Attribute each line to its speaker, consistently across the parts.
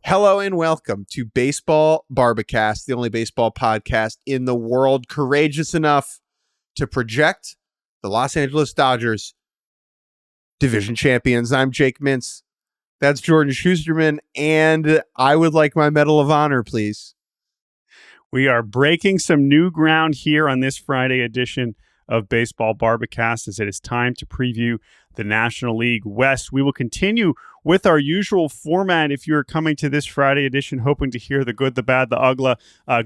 Speaker 1: Hello and welcome to Baseball Barbacast, the only baseball podcast in the world courageous enough to project the Los Angeles Dodgers division champions. I'm Jake Mintz. That's Jordan Shusterman, and I would like my Medal of Honor, please.
Speaker 2: We are breaking some new ground here on this Friday edition of Baseball Barbacast as it is time to preview the National League West. We will continue with our usual format. If you're coming to this Friday edition hoping to hear the good, the bad, the ugly,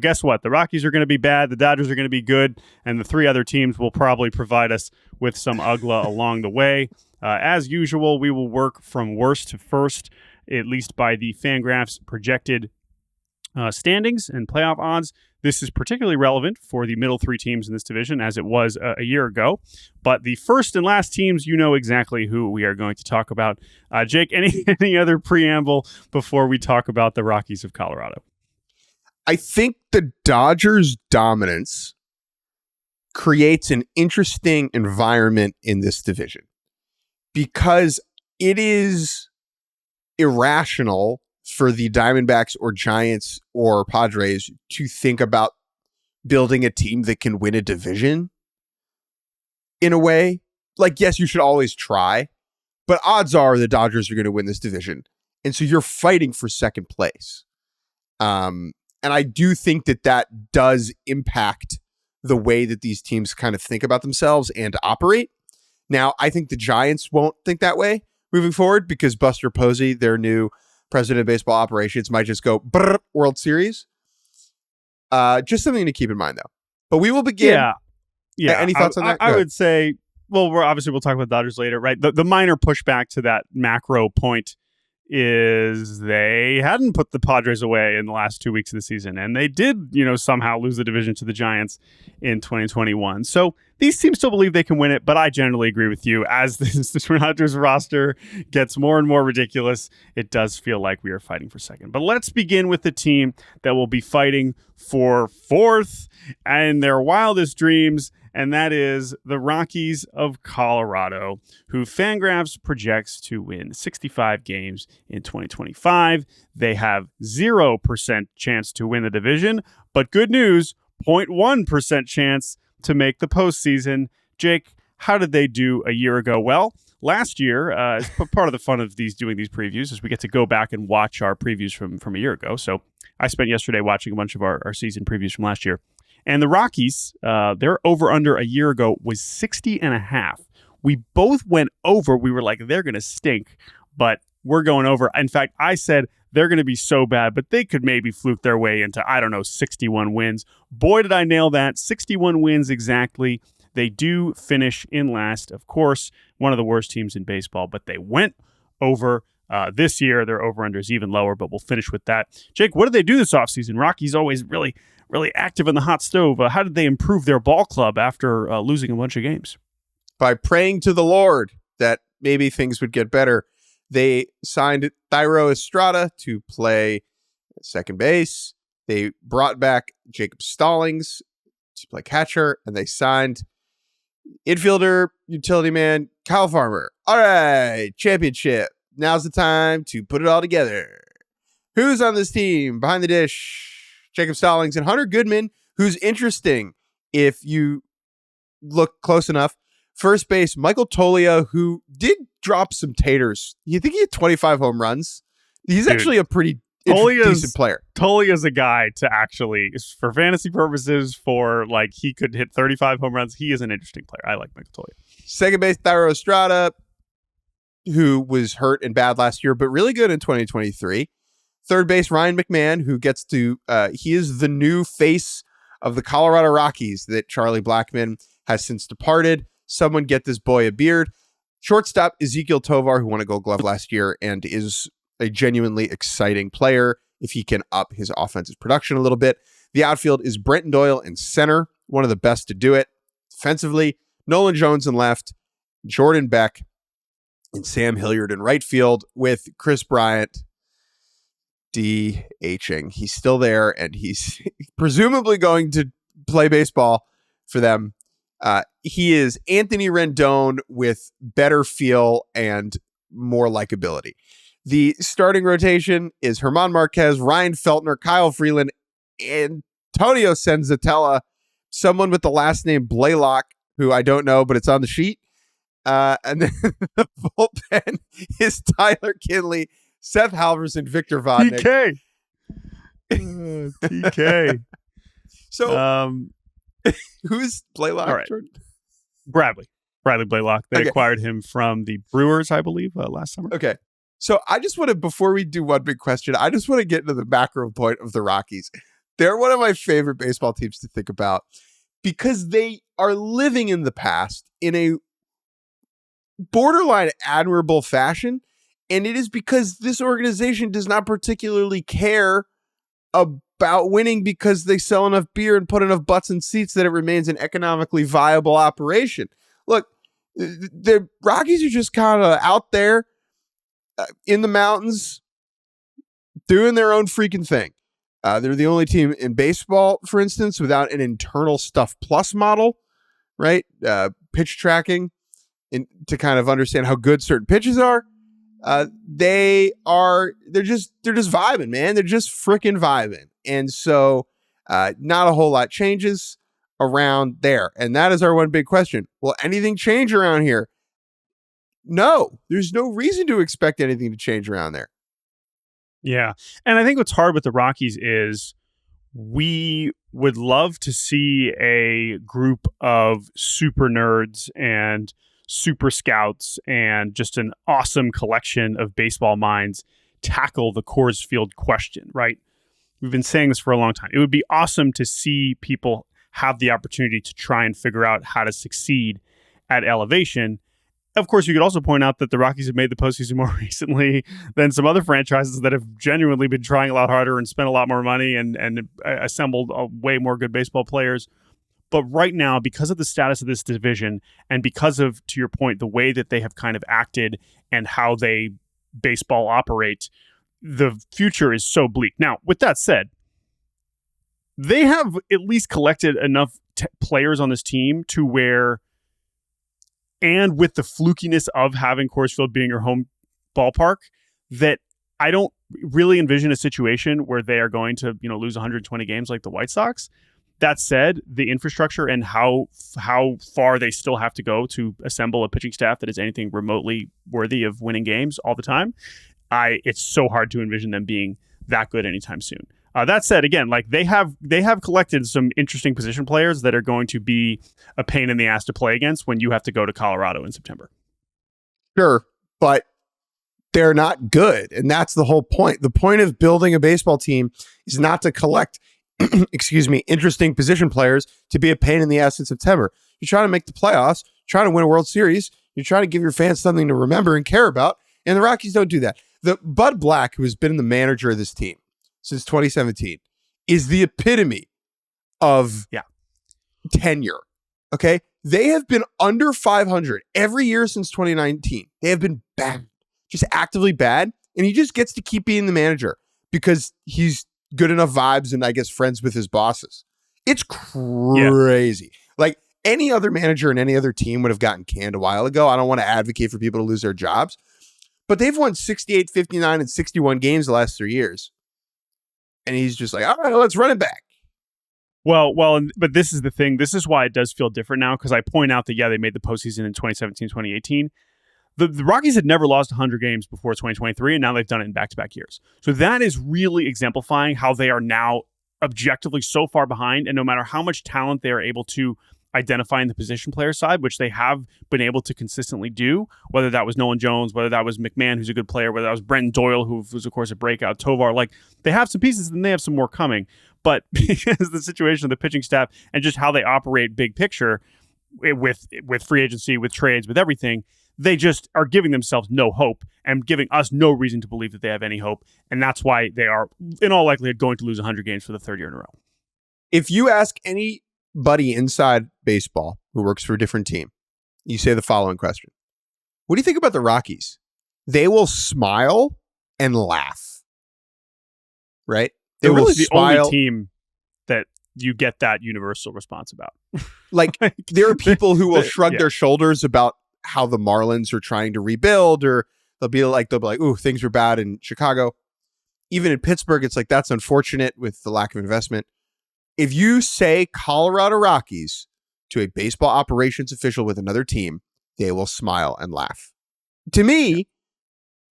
Speaker 2: guess what? The Rockies are going to be bad, the Dodgers are going to be good, and the three other teams will probably provide us with some ugly along the way. As usual, we will work from worst to first, at least by the Fangraphs projected standings and playoff odds. This is particularly relevant for the middle three teams in this division as it was a year ago. But the first and last teams, you know exactly who we are going to talk about. Jake, any other preamble before we talk about the Rockies of Colorado?
Speaker 1: I think the Dodgers' dominance creates an interesting environment in this division because it is irrational for the Diamondbacks or Giants or Padres to think about building a team that can win a division in a way. Like, yes, you should always try, but odds are the Dodgers are going to win this division. And so you're fighting for second place. And I do think that does impact the way that these teams kind of think about themselves and operate. Now, I think the Giants won't think that way moving forward because Buster Posey, their new president of baseball operations, might just go World Series. Just something to keep in mind, though. But we will begin.
Speaker 2: Yeah.
Speaker 1: Any thoughts on that?
Speaker 2: I would say, well, we'll talk about the Dodgers later, right? The minor pushback to that macro point is they hadn't put the Padres away in the last 2 weeks of the season, and they did, somehow lose the division to the Giants in 2021. So these teams still believe they can win it, but I generally agree with you. As this Dodgers roster gets more and more ridiculous, it does feel like we are fighting for second. But let's begin with the team that will be fighting for fourth and their wildest dreams, and that is the Rockies of Colorado, who Fangraphs projects to win 65 games in 2025. They have 0% chance to win the division, but good news, 0.1% chance to make the postseason. Jake, how did they do a year ago? Well, last year, part of the fun of doing these previews is we get to go back and watch our previews from a year ago. So I spent yesterday watching a bunch of our season previews from last year. And the Rockies, their over-under a year ago was 60.5. We both went over. We were like, they're going to stink, but we're going over. In fact, I said they're going to be so bad, but they could maybe fluke their way into, 61 wins. Boy, did I nail that. 61 wins exactly. They do finish in last, of course, one of the worst teams in baseball, but they went over. This year, their over-under is even lower, but we'll finish with that. Jake, what did they do this offseason? Rockies always really active in the hot stove. How did they improve their ball club after losing a bunch of games?
Speaker 1: By praying to the Lord that maybe things would get better. They signed Thairo Estrada to play second base. They brought back Jacob Stallings to play catcher, and they signed infielder, utility man, Kyle Farmer. All right, championship. Now's the time to put it all together. Who's on this team? Behind the dish, Jacob Stallings and Hunter Goodman, who's interesting if you look close enough. First base, Michael Toglia, who did drop some taters. You think he had 25 home runs? He's actually a pretty decent player.
Speaker 2: Tolia's a guy to actually, for fantasy purposes, for like he could hit 35 home runs. He is an interesting player. I like Michael Toglia.
Speaker 1: Second base, Thairo Estrada, who was hurt and bad last year, but really good in 2023. Third base, Ryan McMahon, who gets to, he is the new face of the Colorado Rockies that Charlie Blackmon has since departed. Someone get this boy a beard. Shortstop, Ezekiel Tovar, who won a Gold Glove last year and is a genuinely exciting player if he can up his offensive production a little bit. The outfield is Brenton Doyle in center, one of the best to do it. Defensively, Nolan Jones in left, Jordan Beck, and Sam Hilliard in right field, with Chris Bryant DHing. He's still there, and he's presumably going to play baseball for them. He is Anthony Rendon with better feel and more likability. The starting rotation is German Marquez, Ryan Feltner, Kyle Freeland, Antonio Senzatella, someone with the last name Blaylock, who I don't know, but it's on the sheet. And then the bullpen is Tyler Kinley, Seth Halverson, Victor Vodnik.
Speaker 2: TK.
Speaker 1: So, who's Blaylock?
Speaker 2: All right. Bradley Blaylock. They acquired him from the Brewers, I believe, last summer.
Speaker 1: Okay. So I just want to, before we do one big question, I just want to get into the macro point of the Rockies. They're one of my favorite baseball teams to think about because they are living in the past in a borderline admirable fashion. And it is because this organization does not particularly care about winning because they sell enough beer and put enough butts in seats that it remains an economically viable operation. Look, the Rockies are just kind of out there in the mountains doing their own freaking thing. They're the only team in baseball, for instance, without an internal stuff plus model, right? Pitch tracking to kind of understand how good certain pitches are. They're just vibing, man. They're just freaking vibing. And so not a whole lot changes around there. And that is our one big question. Will anything change around here? No, there's no reason to expect anything to change around there.
Speaker 2: Yeah. And I think what's hard with the Rockies is we would love to see a group of super nerds and super scouts and just an awesome collection of baseball minds tackle the Coors Field question, right? We've been saying this for a long time. It would be awesome to see people have the opportunity to try and figure out how to succeed at elevation. Of course, you could also point out that the Rockies have made the postseason more recently than some other franchises that have genuinely been trying a lot harder and spent a lot more money and assembled way more good baseball players. But right now, because of the status of this division and because of, to your point, the way that they have kind of acted and how they baseball operate, the future is so bleak. Now, with that said, they have at least collected enough players on this team to where, and with the flukiness of having Coors Field being your home ballpark, that I don't really envision a situation where they are going to, lose 120 games like the White Sox. That said, the infrastructure and how far they still have to go to assemble a pitching staff that is anything remotely worthy of winning games all the time, it's so hard to envision them being that good anytime soon. That said, again, like they have collected some interesting position players that are going to be a pain in the ass to play against when you have to go to Colorado in September.
Speaker 1: Sure, but they're not good, and that's the whole point. The point of building a baseball team is not to collect interesting position players to be a pain in the ass in September. You're trying to make the playoffs, trying to win a World Series. You're trying to give your fans something to remember and care about. And the Rockies don't do that. The Bud Black, who has been the manager of this team since 2017, is the epitome of tenure. Okay. They have been under 500 every year since 2019. They have been bad, just actively bad. And he just gets to keep being the manager because he's good enough vibes and I guess friends with his bosses. It's crazy. Yeah. Like any other manager and any other team would have gotten canned a while ago. I don't want to advocate for people to lose their jobs, but they've won 68, 59, and 61 games the last 3 years. And he's just like, all right, let's run it back.
Speaker 2: Well, but this is the thing. This is why it does feel different now, because I point out that, they made the postseason in 2017, 2018. The Rockies had never lost 100 games before 2023, and now they've done it in back-to-back years. So that is really exemplifying how they are now objectively so far behind, and no matter how much talent they are able to identify in the position player side, which they have been able to consistently do, whether that was Nolan Jones, whether that was McMahon, who's a good player, whether that was Brenton Doyle, who was, of course, a breakout, Tovar, like they have some pieces and they have some more coming. But because the situation of the pitching staff and just how they operate big picture with free agency, with trades, with everything, they just are giving themselves no hope and giving us no reason to believe that they have any hope. And that's why they are, in all likelihood, going to lose 100 games for the third year in a row.
Speaker 1: If you ask anybody inside baseball who works for a different team, you say the following question: what do you think about the Rockies? They will smile and laugh, right?
Speaker 2: They're really the only team that you get that universal response about.
Speaker 1: Like there are people who will shrug their shoulders about how the Marlins are trying to rebuild, or They'll be like, ooh, things were bad in Chicago. Even in Pittsburgh, it's like, that's unfortunate with the lack of investment. If you say Colorado Rockies to a baseball operations official with another team, they will smile and laugh. To me,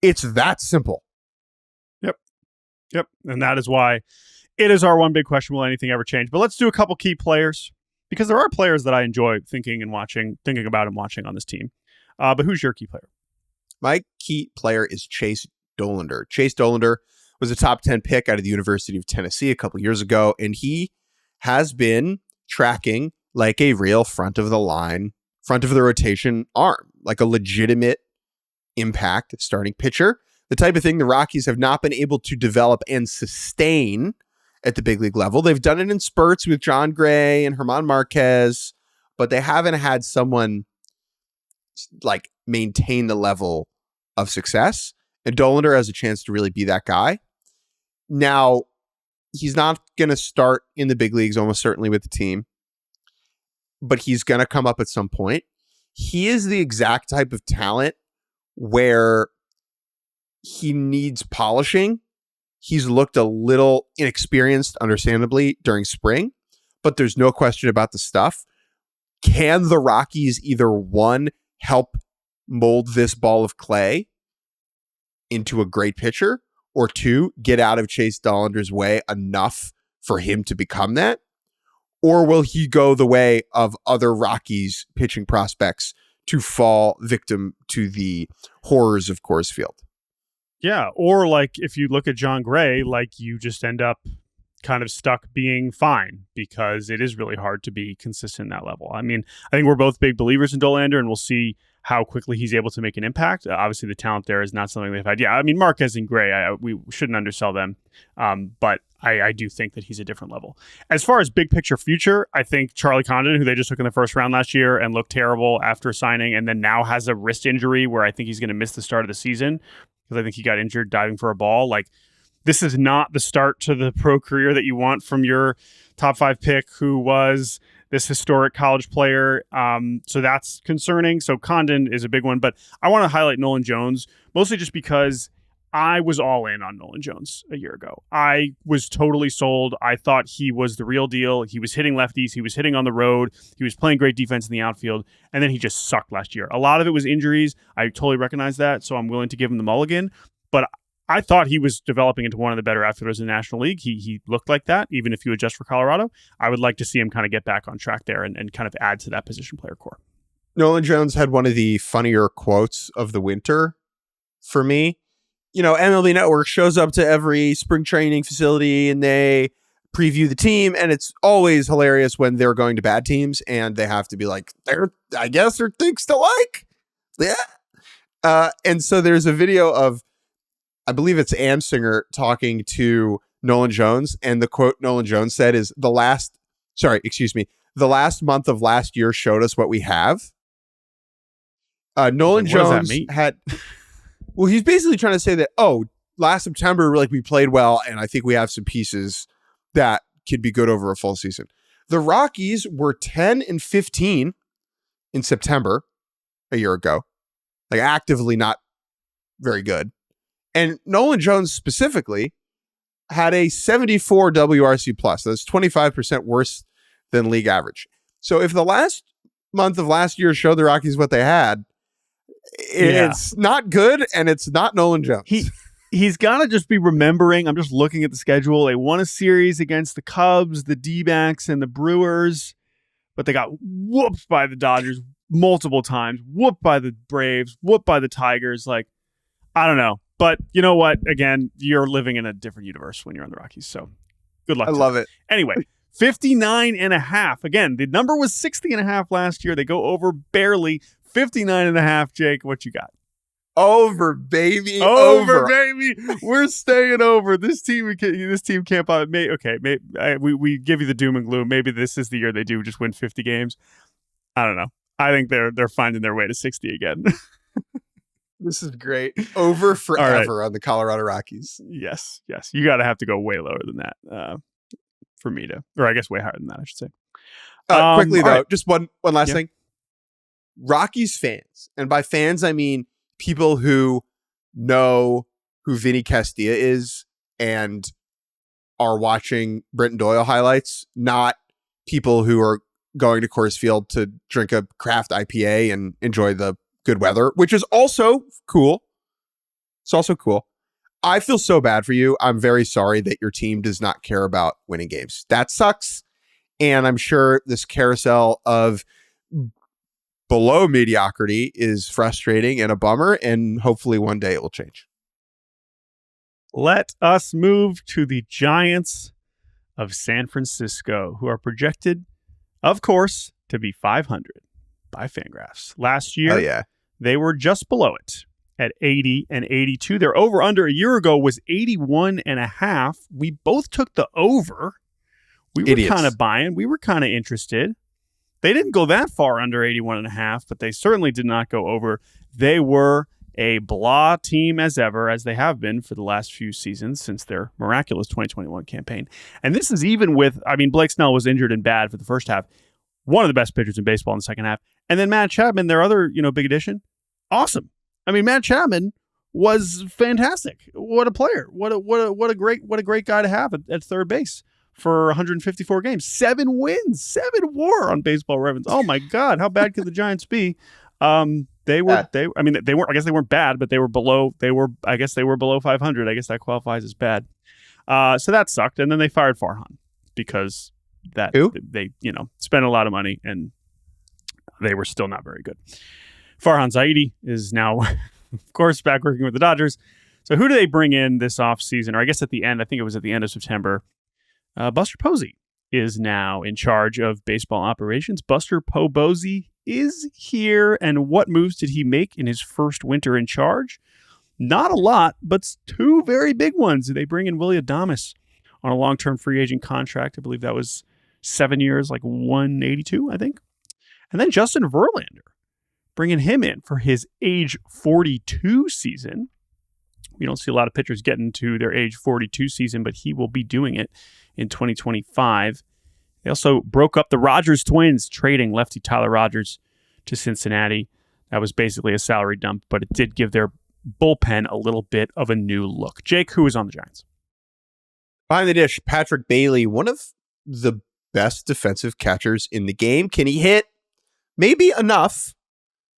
Speaker 1: it's that simple.
Speaker 2: Yep. And that is why it is our one big question, will anything ever change? But let's do a couple key players, because there are players that I enjoy thinking about and watching on this team. But who's your key player?
Speaker 1: My key player is Chase Dollander. Chase Dollander was a top 10 pick out of the University of Tennessee a couple years ago, and he has been tracking like a real front of the rotation arm, like a legitimate impact starting pitcher. The type of thing the Rockies have not been able to develop and sustain at the big league level. They've done it in spurts with John Gray and German Marquez, but they haven't had someone like maintain the level of success. And Dollander has a chance to really be that guy. Now, he's not going to start in the big leagues almost certainly with the team, but he's going to come up at some point. He is the exact type of talent where he needs polishing. He's looked a little inexperienced, understandably, during spring, but there's no question about the stuff. Can the Rockies either, one, help mold this ball of clay into a great pitcher, or two, get out of Chase Dollander's way enough for him to become that? Or will he go the way of other Rockies pitching prospects to fall victim to the horrors of Coors Field?
Speaker 2: Yeah, or like if you look at John Gray, like you just end up kind of stuck being fine, because it is really hard to be consistent at that level. I mean, I think we're both big believers in Dollander, and we'll see how quickly he's able to make an impact. Obviously, the talent there is not something they've had. Yeah, I mean, Marquez and Gray, we shouldn't undersell them, but I do think that he's a different level. As far as big picture future, I think Charlie Condon, who they just took in the first round last year and looked terrible after signing, and then now has a wrist injury where I think he's going to miss the start of the season because I think he got injured diving for a ball. Like, this is not the start to the pro career that you want from your top 5 pick, who was this historic college player. So that's concerning. So Condon is a big one, but I want to highlight Nolan Jones, mostly just because I was all in on Nolan Jones a year ago. I was totally sold. I thought he was the real deal. He was hitting lefties. He was hitting on the road. He was playing great defense in the outfield. And then he just sucked last year. A lot of it was injuries. I totally recognize that. So I'm willing to give him the mulligan. But I thought he was developing into one of the better outfielders in the National League. He looked like that, even if you adjust for Colorado. I would like to see him kind of get back on track there and kind of add to that position player core.
Speaker 1: Nolan Jones had one of the funnier quotes of the winter for me. You know, MLB Network shows up to every spring training facility and they preview the team, and it's always hilarious when they're going to bad teams and they have to be like, I guess there are things to like. Yeah. And so there's a video of, I believe it's Amsinger talking to Nolan Jones, and the quote Nolan Jones said is, the last month of last year showed us what we have. Nolan Jones had, well, he's basically trying to say that, last September, like, we played well, and I think we have some pieces that could be good over a full season. The Rockies were 10-15 in September a year ago, like actively not very good. And Nolan Jones specifically had a 74 WRC plus. That's 25% worse than league average. So if the last month of last year showed the Rockies what they had, it's not good, and it's not Nolan Jones.
Speaker 2: He's got to just be remembering. I'm just looking at the schedule. They won a series against the Cubs, the D-backs, and the Brewers, but they got whooped by the Dodgers multiple times, whooped by the Braves, whooped by the Tigers. Like, I don't know. But you know what? Again, you're living in a different universe when you're on the Rockies. So good luck.
Speaker 1: I love it.
Speaker 2: Anyway, 59.5. Again, the number was 60.5 last year. They go over barely. 59.5. Jake, what you got?
Speaker 1: Over, baby.
Speaker 2: Over, baby. We're staying over. This team can't buy. We give you the doom and gloom. Maybe this is the year they do just win 50 games. I don't know. I think they're finding their way to 60 again.
Speaker 1: This is great. Over forever on the Colorado Rockies.
Speaker 2: Yes. You got to have to go way lower than that for me to, or I guess way higher than that, I should say.
Speaker 1: Quickly, though, just one last thing. Rockies fans, and by fans, I mean people who know who Vinny Castilla is and are watching Britton Doyle highlights, not people who are going to Coors Field to drink a craft IPA and enjoy the good weather, which is also cool. It's also cool. I feel so bad for you. I'm very sorry that your team does not care about winning games. That sucks. And I'm sure this carousel of below mediocrity is frustrating and a bummer, and hopefully one day it will change.
Speaker 2: Let us move to the Giants of San Francisco, who are projected, of course, to be 500 by Fangraphs. Last year, they were just below it at 80 and 82. Their over-under a year ago was 81.5. We both took the over. We were kind of buying. We were kind of interested. They didn't go that far under 81.5, but they certainly did not go over. They were a blah team as ever, as they have been for the last few seasons since their miraculous 2021 campaign. And this is even with, Blake Snell was injured and bad for the first half. One of the best pitchers in baseball in the second half. And then Matt Chapman, their other, big addition, awesome. Matt Chapman was fantastic. What a player. What a great guy to have at third base for 154 games. 7 wins, 7 WAR on Baseball Reference. Oh my God, how bad could the Giants be? They weren't, I guess they weren't bad, but they were below 500. I guess that qualifies as bad. So that sucked. And then they fired Farhan because they spent a lot of money and they were still not very good. Farhan Zaidi is now, of course, back working with the Dodgers. So who do they bring in this offseason? Or I guess at the end, I think it was at the end of September, Buster Posey is now in charge of baseball operations. Buster Posey is here. And what moves did he make in his first winter in charge? Not a lot, but 2 very big ones. They bring in Willie Adames on a long-term free agent contract. I believe that was 7 years, like 182, I think. And then Justin Verlander, bringing him in for his age 42 season. We don't see a lot of pitchers getting to their age 42 season, but he will be doing it in 2025. They also broke up the Rogers twins, trading lefty Tyler Rogers to Cincinnati. That was basically a salary dump, but it did give their bullpen a little bit of a new look. Jake, who is on the Giants?
Speaker 1: Behind the dish, Patrick Bailey, one of the best defensive catchers in the game. Can he hit? Maybe enough.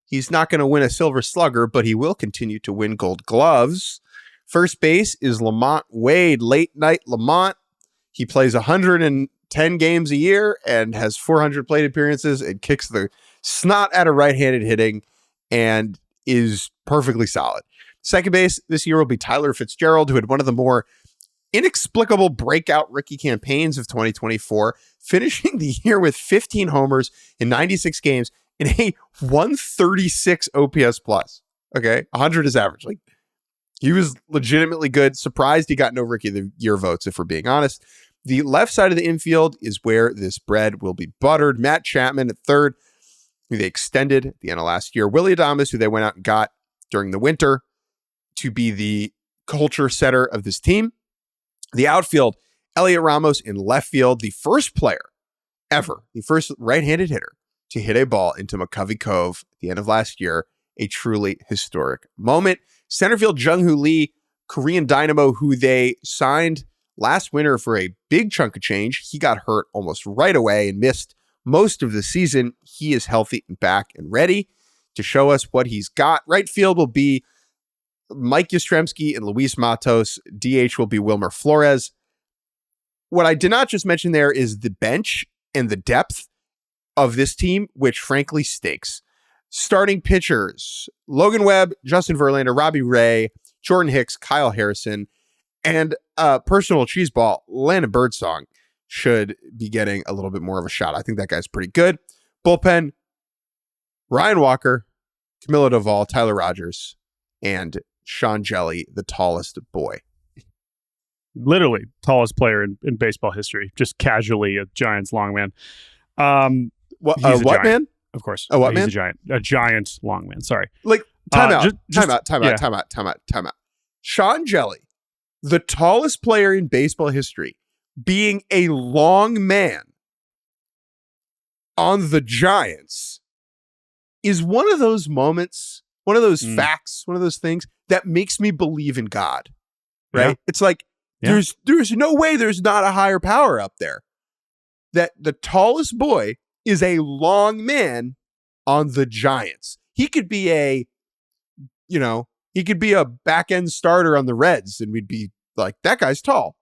Speaker 1: He's not going to win a Silver Slugger, but he will continue to win Gold Gloves. First base is Lamont Wade, late night Lamont. He plays 110 games a year and has 400 plate appearances and kicks the snot out of right-handed hitting and is perfectly solid. Second base this year will be Tyler Fitzgerald, who had one of the more inexplicable breakout rookie campaigns of 2024, finishing the year with 15 homers in 96 games in a 136 OPS plus. Okay, 100 is average. Like, he was legitimately good. Surprised he got no Rookie of the Year votes, if we're being honest. The left side of the infield is where this bread will be buttered. Matt Chapman at third, who they extended at the end of last year. Willie Adames, who they went out and got during the winter to be the culture setter of this team. The outfield, Elliot Ramos in left field, the first player ever, the first right-handed hitter to hit a ball into McCovey Cove at the end of last year. A truly historic moment. Center field, Jung-Hoo Lee, Korean Dynamo, who they signed last winter for a big chunk of change. He got hurt almost right away and missed most of the season. He is healthy and back and ready to show us what he's got. Right field will be Mike Yastrzemski and Luis Matos. DH will be Wilmer Flores. What I did not just mention there is the bench and the depth of this team, which frankly stinks. Starting pitchers, Logan Webb, Justin Verlander, Robbie Ray, Jordan Hicks, Kyle Harrison, and personal cheeseball, Landon Birdsong should be getting a little bit more of a shot. I think that guy's pretty good. Bullpen, Ryan Walker, Camilo Doval, Tyler Rogers, and Sean Jelly, the tallest boy.
Speaker 2: Literally tallest player in baseball history, just casually a Giants longman.
Speaker 1: What man?
Speaker 2: Of course.
Speaker 1: Oh, what man?
Speaker 2: He's a giant longman. Sorry.
Speaker 1: Like, time out. Sean Jelly, the tallest player in baseball history, being a long man on the Giants is one of those moments, one of those facts, one of those things that makes me believe in God. Right?
Speaker 2: Yeah.
Speaker 1: It's like there's no way there's not a higher power up there. That the tallest boy is a long man on the Giants. He could be a back end starter on the Reds, and we'd be like, that guy's tall.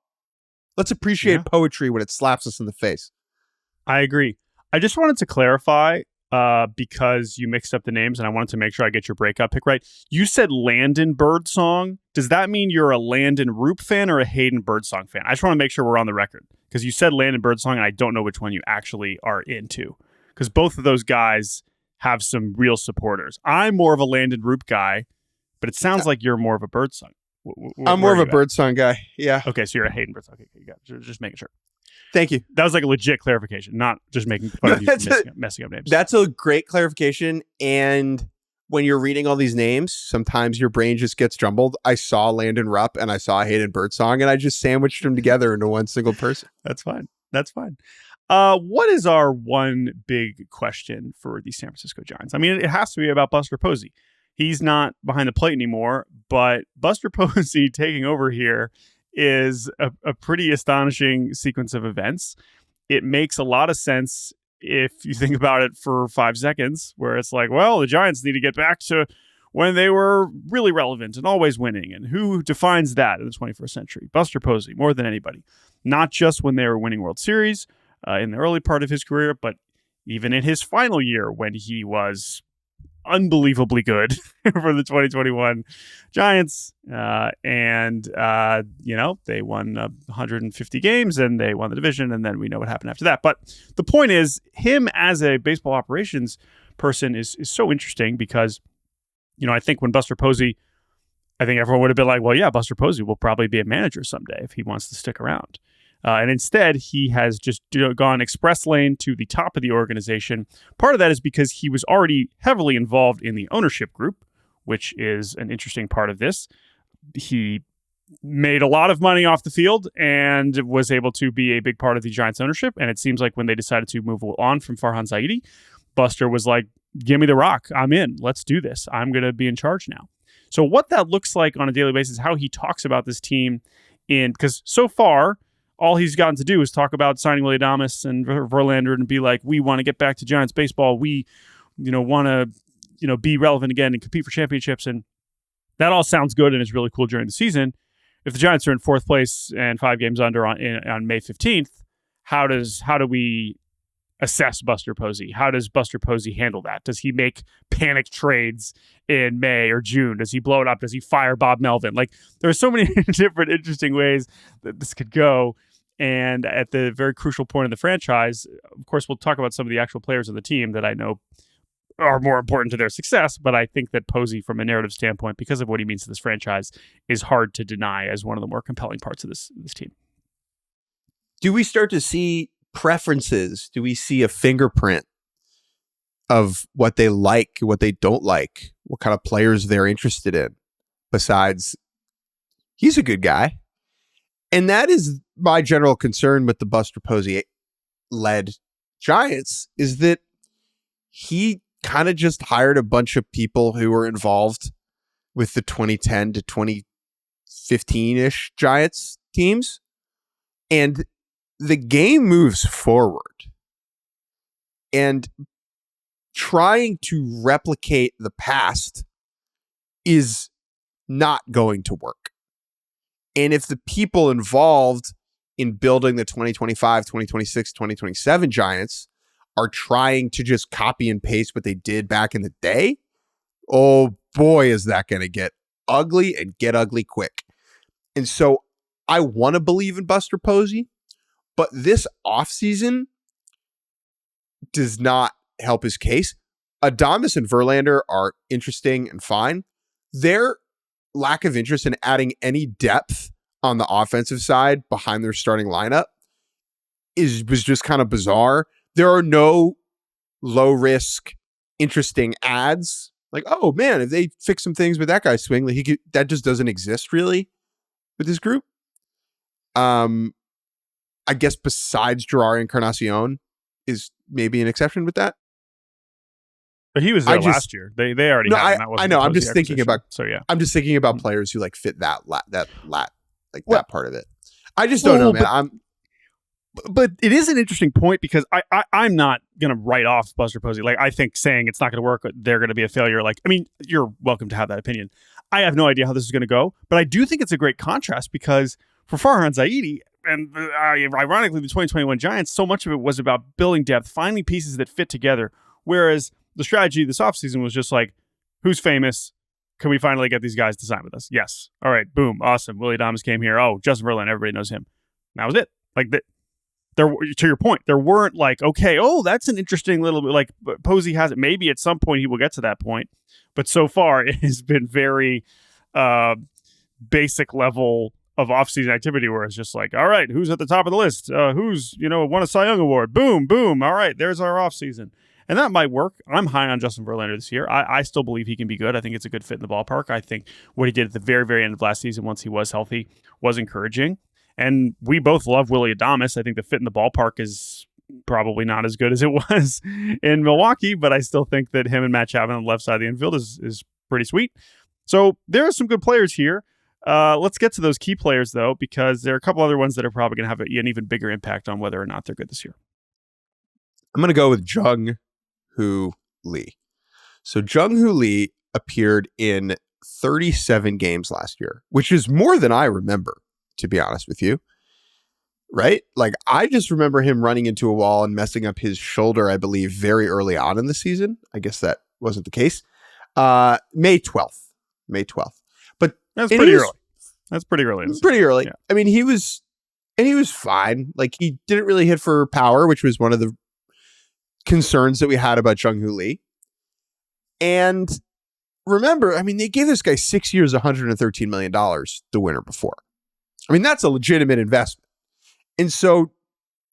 Speaker 1: Let's appreciate poetry when it slaps us in the face.
Speaker 2: I agree. I just wanted to clarify because you mixed up the names, and I wanted to make sure I get your breakout pick right. You said Landon Birdsong. Does that mean you're a Landon Roop fan or a Hayden Birdsong fan? I just want to make sure we're on the record, because you said Landon Birdsong, and I don't know which one you actually are into, because both of those guys have some real supporters. I'm more of a Landon Roop guy, but it sounds like you're more of a Birdsong.
Speaker 1: I'm more of a Birdsong guy. Yeah.
Speaker 2: Okay, so you're a Hayden Birdsong. Okay, you got it. Just making sure.
Speaker 1: Thank you.
Speaker 2: That was like a legit clarification, not just making fun of you for messing up names.
Speaker 1: That's a great clarification. And when you're reading all these names, sometimes your brain just gets jumbled. I saw Landon Rupp and I saw Hayden Birdsong, and I just sandwiched them together into one single person.
Speaker 2: That's fine. What is our one big question for the San Francisco Giants? I mean, it has to be about Buster Posey. He's not behind the plate anymore, but Buster Posey taking over here is a pretty astonishing sequence of events. It makes a lot of sense if you think about it for 5 seconds, where it's like, well, the Giants need to get back to when they were really relevant and always winning. And who defines that in the 21st century? Buster Posey, more than anybody. Not just when they were winning World Series in the early part of his career, but even in his final year when he was unbelievably good for the 2021 Giants. They won 150 games and they won the division, and then we know what happened after that. But the point is, him as a baseball operations person is so interesting because, I think when Buster Posey, I think everyone would have been like, well, yeah, Buster Posey will probably be a manager someday if he wants to stick around. And instead, he has just gone express lane to the top of the organization. Part of that is because he was already heavily involved in the ownership group, which is an interesting part of this. He made a lot of money off the field and was able to be a big part of the Giants ownership. And it seems like when they decided to move on from Farhan Zaidi, Buster was like, give me the rock. I'm in. Let's do this. I'm going to be in charge now. So what that looks like on a daily basis, how he talks about this team, because so far, all he's gotten to do is talk about signing Willy Adames and Verlander and be like, we want to get back to Giants baseball. We, want to, be relevant again and compete for championships. And that all sounds good and is really cool during the season. If the Giants are in 4th place and 5 games under on May 15th, how do we assess Buster Posey? How does Buster Posey handle that? Does he make panic trades in May or June? Does he blow it up? Does he fire Bob Melvin? Like, there are so many different interesting ways that this could go. And at the very crucial point in the franchise, of course, we'll talk about some of the actual players of the team that I know are more important to their success. But I think that Posey, from a narrative standpoint, because of what he means to this franchise, is hard to deny as one of the more compelling parts of this team.
Speaker 1: Do we start to see preferences? Do we see a fingerprint of what they like, what they don't like, what kind of players they're interested in, besides he's a good guy? And that is my general concern with the Buster Posey-led Giants, is that he kind of just hired a bunch of people who were involved with the 2010 to 2015-ish Giants teams. And the game moves forward. And trying to replicate the past is not going to work. And if the people involved in building the 2025, 2026, 2027 Giants are trying to just copy and paste what they did back in the day, oh boy, is that going to get ugly and get ugly quick. And so I want to believe in Buster Posey, but this offseason does not help his case. Adames and Verlander are interesting and fine. Their lack of interest in adding any depth on the offensive side behind their starting lineup was just kind of bizarre. There are no low risk, interesting ads. Like, oh man, if they fix some things with that guy's swing, like that just doesn't exist really with this group. I guess besides Gerard Encarnacion is maybe an exception with that.
Speaker 2: But he was there last year. They already had him. That wasn't
Speaker 1: I know.
Speaker 2: the
Speaker 1: I'm just
Speaker 2: Posey
Speaker 1: thinking
Speaker 2: acquisition.
Speaker 1: about.
Speaker 2: So yeah,
Speaker 1: I'm just thinking about players who like fit that that part of it. I just don't know, man.
Speaker 2: But it is an interesting point because I'm not going to write off Buster Posey. Like, I think saying it's not going to work, they're going to be a failure. Like, I mean, you're welcome to have that opinion. I have no idea how this is going to go, but I do think it's a great contrast because for Farhan Zaidi and ironically the 2021 Giants, so much of it was about building depth, finding pieces that fit together. Whereas the strategy this offseason was just like, who's famous? Can we finally get these guys to sign with us? Yes. All right. Boom. Awesome. Willie Adames came here. Oh, Justin Verlander. Everybody knows him. And that was it. Like that. There, to your point, there weren't like, okay, oh, that's an interesting little bit. Like Posey has it. Maybe at some point he will get to that point, but so far it has been very basic level of offseason activity where it's just like, all right, who's at the top of the list? Who's won a Cy Young award? Boom, boom. All right, there's our offseason. And that might work. I'm high on Justin Verlander this year. I still believe he can be good. I think it's a good fit in the ballpark. I think what he did at the very, very end of last season, once he was healthy, was encouraging. And we both love Willie Adames. I think the fit in the ballpark is probably not as good as it was in Milwaukee, but I still think that him and Matt Chapman on the left side of the infield is pretty sweet. So there are some good players here. Let's get to those key players, though, because there are a couple other ones that are probably going to have an even bigger impact on whether or not they're good this year.
Speaker 1: I'm going to go with Jung-Hoo Lee. So Jung-Hoo Lee appeared in 37 games last year, which is more than I remember, to be honest with you. Right? Like, I just remember him running into a wall and messing up his shoulder, I believe, very early on in the season. I guess that wasn't the case. May 12th. But
Speaker 2: that's pretty early. That's pretty early.
Speaker 1: Pretty early.
Speaker 2: Yeah.
Speaker 1: I mean, he was fine. Like, he didn't really hit for power, which was one of the concerns that we had about Jung-Hoo Lee. And remember, I mean, they gave this guy 6 years, $113 million the winter before. I mean, that's a legitimate investment. And so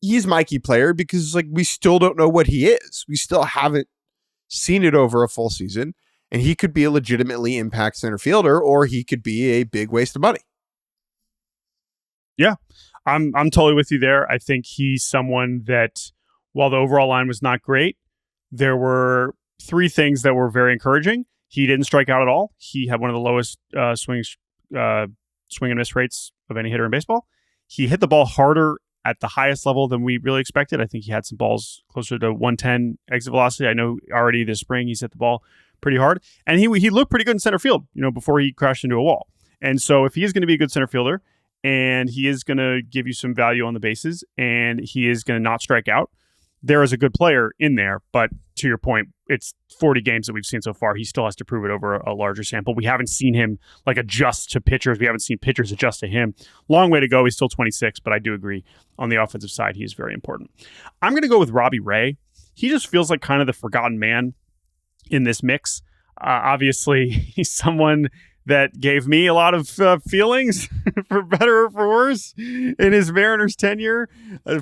Speaker 1: he's my key player because, like, we still don't know what he is. We still haven't seen it over a full season. And he could be a legitimately impact center fielder, or he could be a big waste of money.
Speaker 2: Yeah, I'm totally with you there. I think he's someone that, while the overall line was not great, there were three things that were very encouraging. He didn't strike out at all. He had one of the lowest swing and miss rates of any hitter in baseball. He hit the ball harder at the highest level than we really expected. I think he had some balls closer to 110 exit velocity. I know already this spring he's hit the ball pretty hard. And he looked pretty good in center field, before he crashed into a wall. And so if he is going to be a good center fielder and he is going to give you some value on the bases and he is going to not strike out, there is a good player in there. But to your point, it's 40 games that we've seen so far. He still has to prove it over a larger sample. We haven't seen him like adjust to pitchers. We haven't seen pitchers adjust to him. Long way to go. He's still 26, but I do agree on the offensive side, he is very important. I'm going to go with Robbie Ray. He just feels like kind of the forgotten man in this mix. Obviously, he's someone that gave me a lot of feelings, for better or for worse, in his Mariners tenure,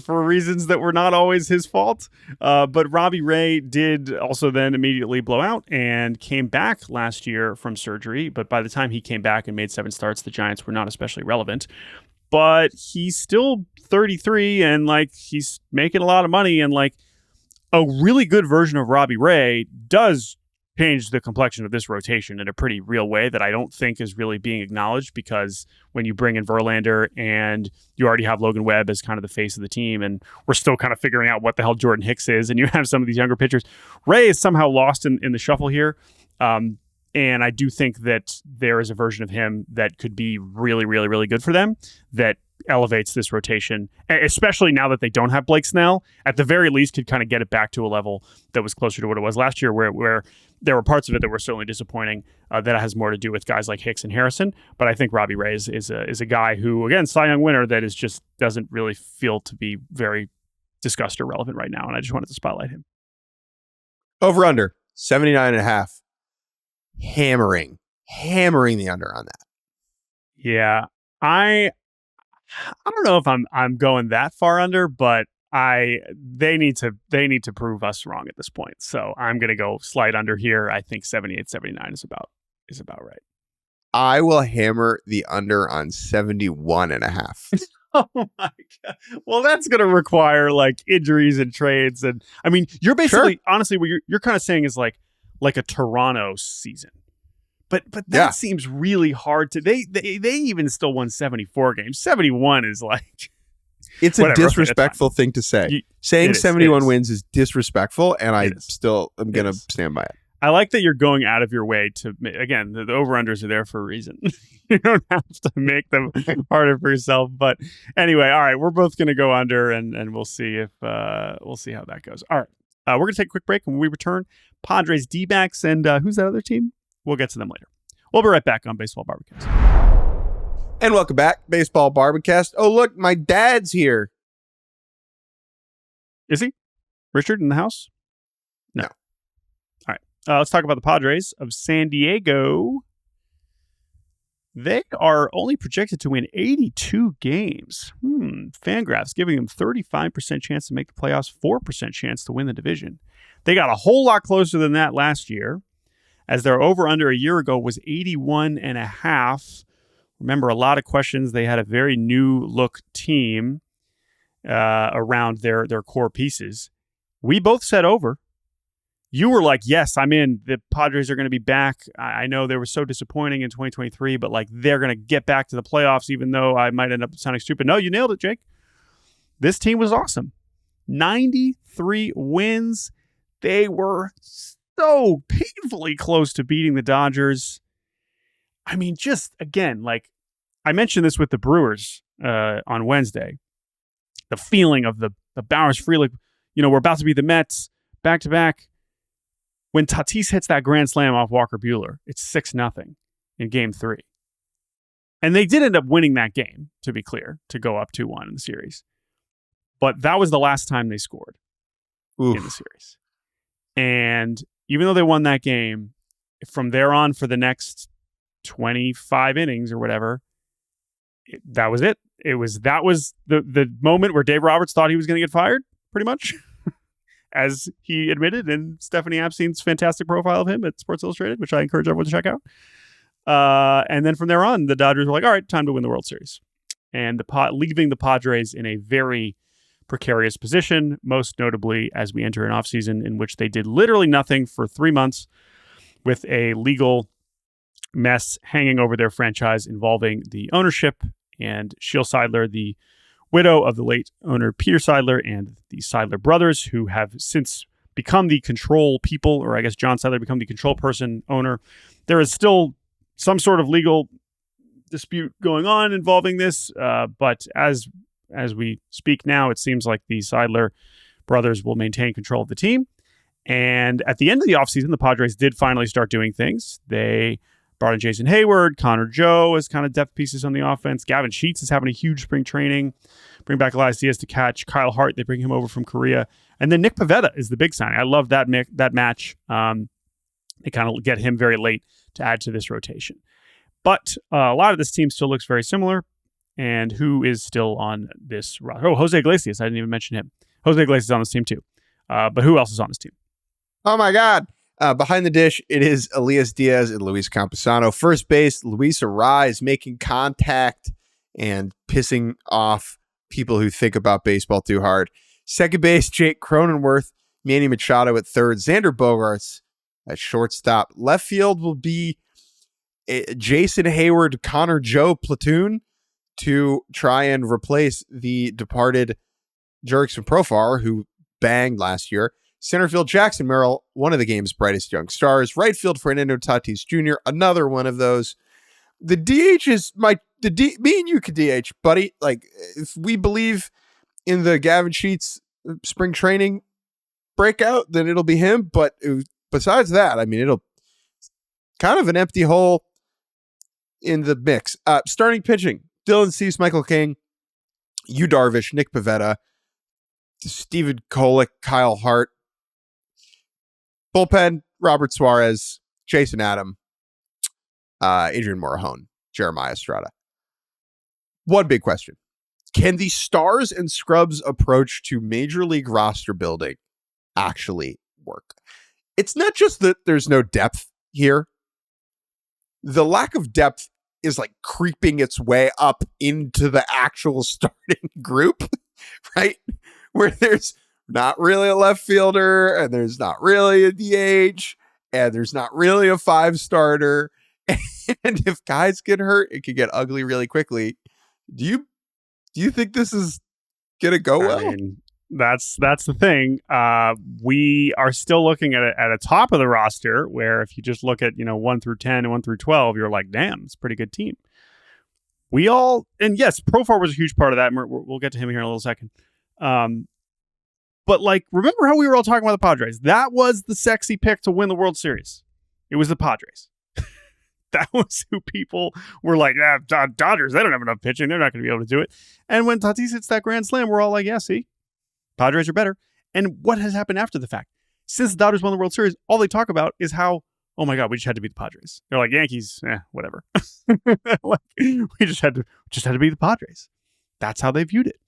Speaker 2: for reasons that were not always his fault. But Robbie Ray did also then immediately blow out and came back last year from surgery. But by the time he came back and made 7 starts, the Giants were not especially relevant. But he's still 33 and he's making a lot of money. And a really good version of Robbie Ray does change the complexion of this rotation in a pretty real way that I don't think is really being acknowledged, because when you bring in Verlander and you already have Logan Webb as kind of the face of the team, and we're still kind of figuring out what the hell Jordan Hicks is, and you have some of these younger pitchers, Ray is somehow lost in the shuffle here. And I do think that there is a version of him that could be really, really, really good for them that elevates this rotation, especially now that they don't have Blake Snell. At the very least, could kind of get it back to a level that was closer to what it was last year, where there were parts of it that were certainly disappointing. That has more to do with guys like Hicks and Harrison. But I think Robbie Ray is a guy who, again, Cy Young winner, that is just doesn't really feel to be very discussed or relevant right now. And I just wanted to spotlight him.
Speaker 1: Over under 79.5. Hammering the under on that.
Speaker 2: Yeah, I don't know if I'm going that far under, but they need to prove us wrong at this point. So I'm going to go slight under here. I think 78, 79 is about right.
Speaker 1: I will hammer the under on 71.5.
Speaker 2: Oh my God. Well, that's going to require injuries and trades. And I mean, you're basically, honestly, what you're kind of saying is like a Toronto season. But that seems really hard to. They even still won 74 games. 71 is like
Speaker 1: it's a disrespectful thing to say. Saying 71 wins is disrespectful, and I still am going to stand by it.
Speaker 2: I like that you're going out of your way to, again, the over-unders are there for a reason. You don't have to make them harder for yourself. But anyway, all right, we're both going to go under, and we'll see if we'll see how that goes. All right, we're going to take a quick break, and when we return, Padres, D-backs, and who's that other team? We'll get to them later. We'll be right back on Baseball Barbecast.
Speaker 1: And welcome back, Baseball Barbecast. Oh, look, my dad's here.
Speaker 2: Is he? Richard in the house?
Speaker 1: No.
Speaker 2: All right. Let's talk about the Padres of San Diego. They are only projected to win 82 games. Fangraphs giving them 35% chance to make the playoffs, 4% chance to win the division. They got a whole lot closer than that last year, as their over-under a year ago was 81.5. Remember, a lot of questions. They had a very new-look team around their core pieces. We both said over. You were like, yes, I'm in. The Padres are going to be back. I know they were so disappointing in 2023, but like they're going to get back to the playoffs, even though I might end up sounding stupid. No, you nailed it, Jake. This team was awesome. 93 wins. They were so painfully close to beating the Dodgers. I mean, just again, like I mentioned this with the Brewers on Wednesday. The feeling of the Bowers free, like, we're about to be the Mets back to back. When Tatis hits that grand slam off Walker Buehler, it's 6-0 in Game 3. And they did end up winning that game, to be clear, to go up 2-1 in the series. But that was the last time they scored in the series. And even though they won that game, from there on for the next 25 innings or whatever, that was it. That was the moment where Dave Roberts thought he was going to get fired, pretty much. As he admitted in Stephanie Apstein's fantastic profile of him at Sports Illustrated, which I encourage everyone to check out. And then from there on, the Dodgers were like, all right, time to win the World Series. And leaving the Padres in a very precarious position, most notably as we enter an offseason in which they did literally nothing for 3 months with a legal mess hanging over their franchise involving the ownership and Sheil Seidler, the widow of the late owner Peter Seidler, and the Seidler brothers, who have since become the control people, or I guess John Seidler become the control person owner. There is still some sort of legal dispute going on involving this, but as we speak now, it seems like the Seidler brothers will maintain control of the team. And at the end of the offseason, the Padres did finally start doing things. They brought in Jason Hayward, Connor Joe as kind of depth pieces on the offense. Gavin Sheets is having a huge spring training. Bring back Elias Diaz to catch. Kyle Hart, they bring him over from Korea. And then Nick Pivetta is the big signing. I love that match. They kind of get him very late to add to this rotation. But a lot of this team still looks very similar. And who is still on this roster? Oh, Jose Iglesias. I didn't even mention him. Jose Iglesias is on this team too. But who else is on this team?
Speaker 1: Oh, my God. Behind the dish, it is Elias Diaz and Luis Campusano. First base, Luis Arraez making contact and pissing off people who think about baseball too hard. Second base, Jake Cronenworth, Manny Machado at third, Xander Bogaerts at shortstop. Left field will be Jason Hayward, Connor Joe platoon to try and replace the departed Jurickson Profar, who banged last year. Center field, Jackson Merrill, one of the game's brightest young stars. Right field, Fernando Tatis Jr., another one of those. The DH is me and you could DH, buddy. Like, if we believe in the Gavin Sheets spring training breakout, then it'll be him. But besides that, I mean, it'll kind of an empty hole in the mix. Starting pitching, Dylan Cease, Michael King, Yu Darvish, Nick Pivetta, Steven Kolick, Kyle Hart. Bullpen, Robert Suarez, Jason Adam, Adrian Morejon, Jeremiah Estrada. One big question. Can the stars and scrubs approach to major league roster building actually work? It's not just that there's no depth here. The lack of depth is like creeping its way up into the actual starting group, right? Where there's not really a left fielder and there's not really a DH and there's not really a 5 starter. And if guys get hurt, it could get ugly really quickly. Do you think this is gonna go well?
Speaker 2: I mean, that's the thing. We are still looking at a top of the roster where if you just look at 1 through 10 and 1 through 12, you're like, damn, it's a pretty good team. And yes, Profar was a huge part of that. And we'll get to him here in a little second. But like, remember how we were all talking about the Padres? That was the sexy pick to win the World Series. It was the Padres. That was who people were like, Dodgers, they don't have enough pitching. They're not going to be able to do it. And when Tatis hits that grand slam, we're all like, yeah, see, Padres are better. And what has happened after the fact? Since the Dodgers won the World Series, all they talk about is how, oh my God, we just had to beat the Padres. They're like, Yankees, whatever. Like, we just had to beat the Padres. That's how they viewed it.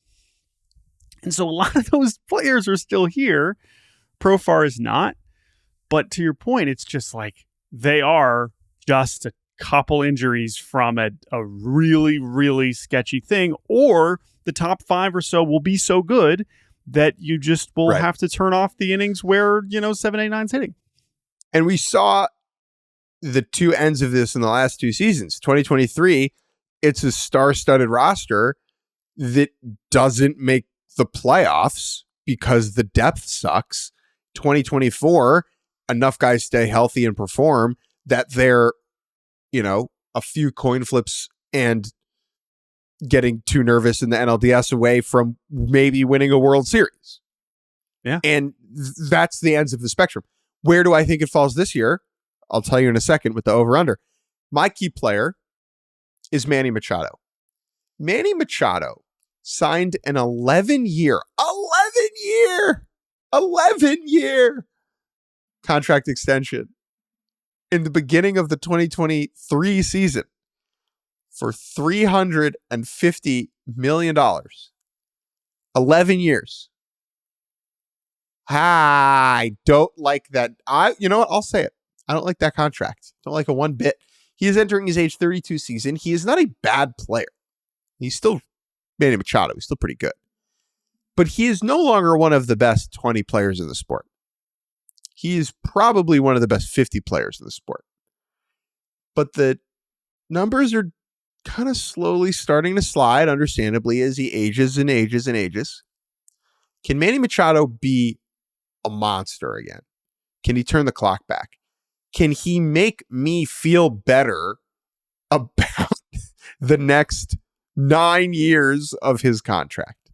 Speaker 2: And so a lot of those players are still here. Profar is not. But to your point, it's just like they are just a couple injuries from a really, really sketchy thing, or the top 5 or so will be so good that you just will have to turn off the innings where, 7, 8, 9's hitting.
Speaker 1: And we saw the two ends of this in the last 2 seasons. 2023, it's a star-studded roster that doesn't make the playoffs because the depth sucks. 2024, enough guys stay healthy and perform that they're, a few coin flips and getting too nervous in the NLDS away from maybe winning a World Series.
Speaker 2: Yeah.
Speaker 1: And that's the ends of the spectrum. Where do I think it falls this year? I'll tell you in a second with the over-under. My key player is Manny Machado. Manny Machado signed an 11-year contract extension in the beginning of the 2023 season for $350 million. 11 years. I don't like that. You know what? I'll say it. I don't like that contract. Don't like it one bit. He is entering his age 32 season. He is not a bad player. He's still Manny Machado. He's still pretty good. But he is no longer one of the best 20 players in the sport. He is probably one of the best 50 players in the sport. But the numbers are kind of slowly starting to slide, understandably, as he ages and ages and ages. Can Manny Machado be a monster again? Can he turn the clock back? Can he make me feel better about the next 9 years of his contract?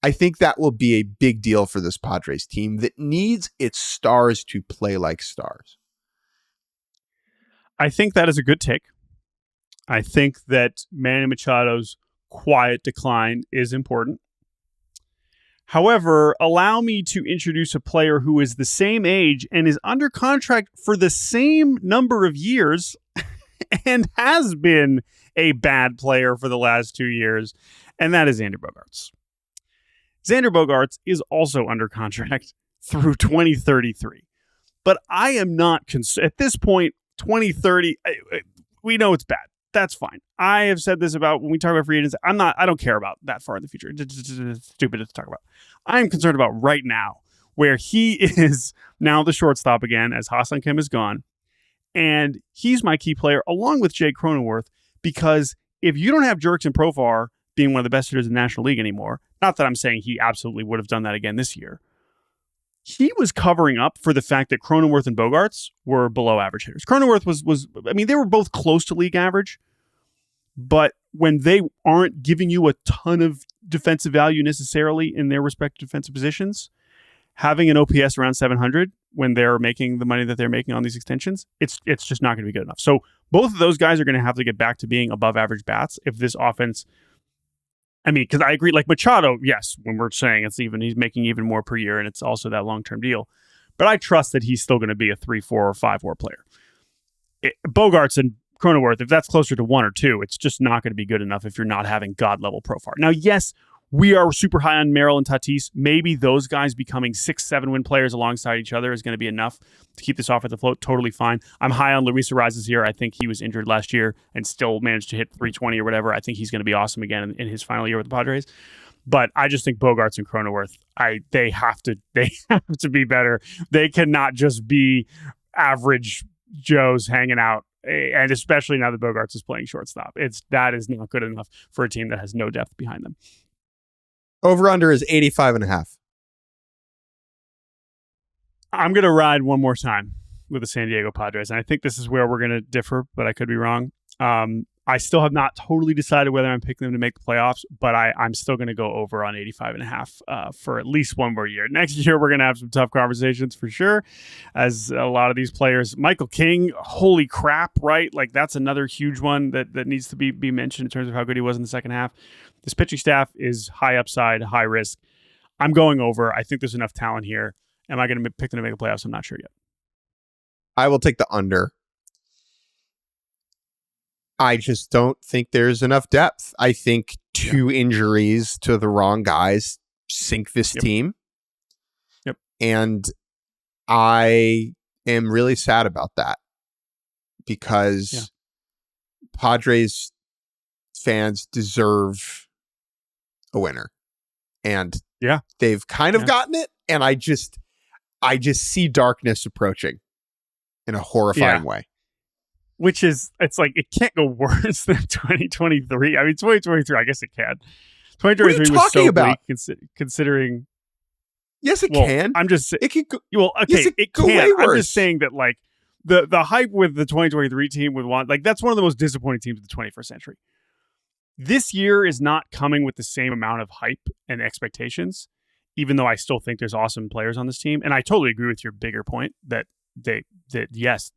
Speaker 1: I think that will be a big deal for this Padres team that needs its stars to play like stars.
Speaker 2: I think that is a good take. I think that Manny Machado's quiet decline is important. However, allow me to introduce a player who is the same age and is under contract for the same number of years and has been a bad player for the last 2 years, and that is Xander Bogaerts. Xander Bogaerts is also under contract through 2033. But I am not at this point, 2030, we know it's bad. That's fine. I have said this about when we talk about free agents. I don't care about that far in the future. It's stupid to talk about. I'm concerned about right now, where he is now the shortstop again, as Ha-Seong Kim is gone. And he's my key player, along with Jay Cronenworth, because if you don't have Jurickson Profar being one of the best hitters in the National League anymore, not that I'm saying he absolutely would have done that again this year, he was covering up for the fact that Cronenworth and Bogaerts were below average hitters. Cronenworth was they were both close to league average, but when they aren't giving you a ton of defensive value necessarily in their respective defensive positions, having an OPS around 700 when they're making the money that they're making on these extensions, it's just not going to be good enough. So both of those guys are going to have to get back to being above average bats if this offense. Because I agree, like Machado, yes, when we're saying he's making even more per year, and it's also that long-term deal. But I trust that he's still going to be a 3-4 or 5-4 player. Bogaerts and Cronenworth, if that's closer to 1 or 2, it's just not going to be good enough if you're not having God-level Profar. Now, yes, we are super high on Merrill and Tatis. Maybe those guys becoming 6-7 win players alongside each other is going to be enough to keep this offense afloat. Totally fine. I'm high on Luis Arraez this year. I think he was injured last year and still managed to hit 320 or whatever. I think he's going to be awesome again in his final year with the Padres. But I just think Bogaerts and Cronenworth, they have to be better. They cannot just be average Joes hanging out, and especially now that Bogarts is playing shortstop. That is not good enough for a team that has no depth behind them.
Speaker 1: Over-under is 85.5.
Speaker 2: I'm going to ride one more time with the San Diego Padres, and I think this is where we're going to differ, but I could be wrong. I still have not totally decided whether I'm picking them to make the playoffs, but I'm still going to go over on 85.5 for at least one more year. Next year, we're going to have some tough conversations for sure, as a lot of these players. Michael King, holy crap, right? Like, that's another huge one that needs to be mentioned in terms of how good he was in the second half. This pitching staff is high upside, high risk. I'm going over. I think there's enough talent here. Am I going to pick them to make the playoffs? I'm not sure yet.
Speaker 1: I will take the under. I just don't think there's enough depth. I think two injuries to the wrong guys sink this team.
Speaker 2: Yep.
Speaker 1: And I am really sad about that because Padres fans deserve a winner. And they've kind of gotten it. And I just see darkness approaching in a horrifying way.
Speaker 2: Which is, it's like, it can't go worse than 2023. I mean, 2023, I guess it can. 2023 was so
Speaker 1: about?
Speaker 2: bleak considering.
Speaker 1: Yes, it can.
Speaker 2: I'm just saying.
Speaker 1: It can go.
Speaker 2: Well, okay,
Speaker 1: yes,
Speaker 2: it
Speaker 1: can.
Speaker 2: Way worse. I'm just saying that, like, the hype with the 2023 team with one, like, that's one of the most disappointing teams of the 21st century. This year is not coming with the same amount of hype and expectations, even though I still think there's awesome players on this team. And I totally agree with your bigger point that yes,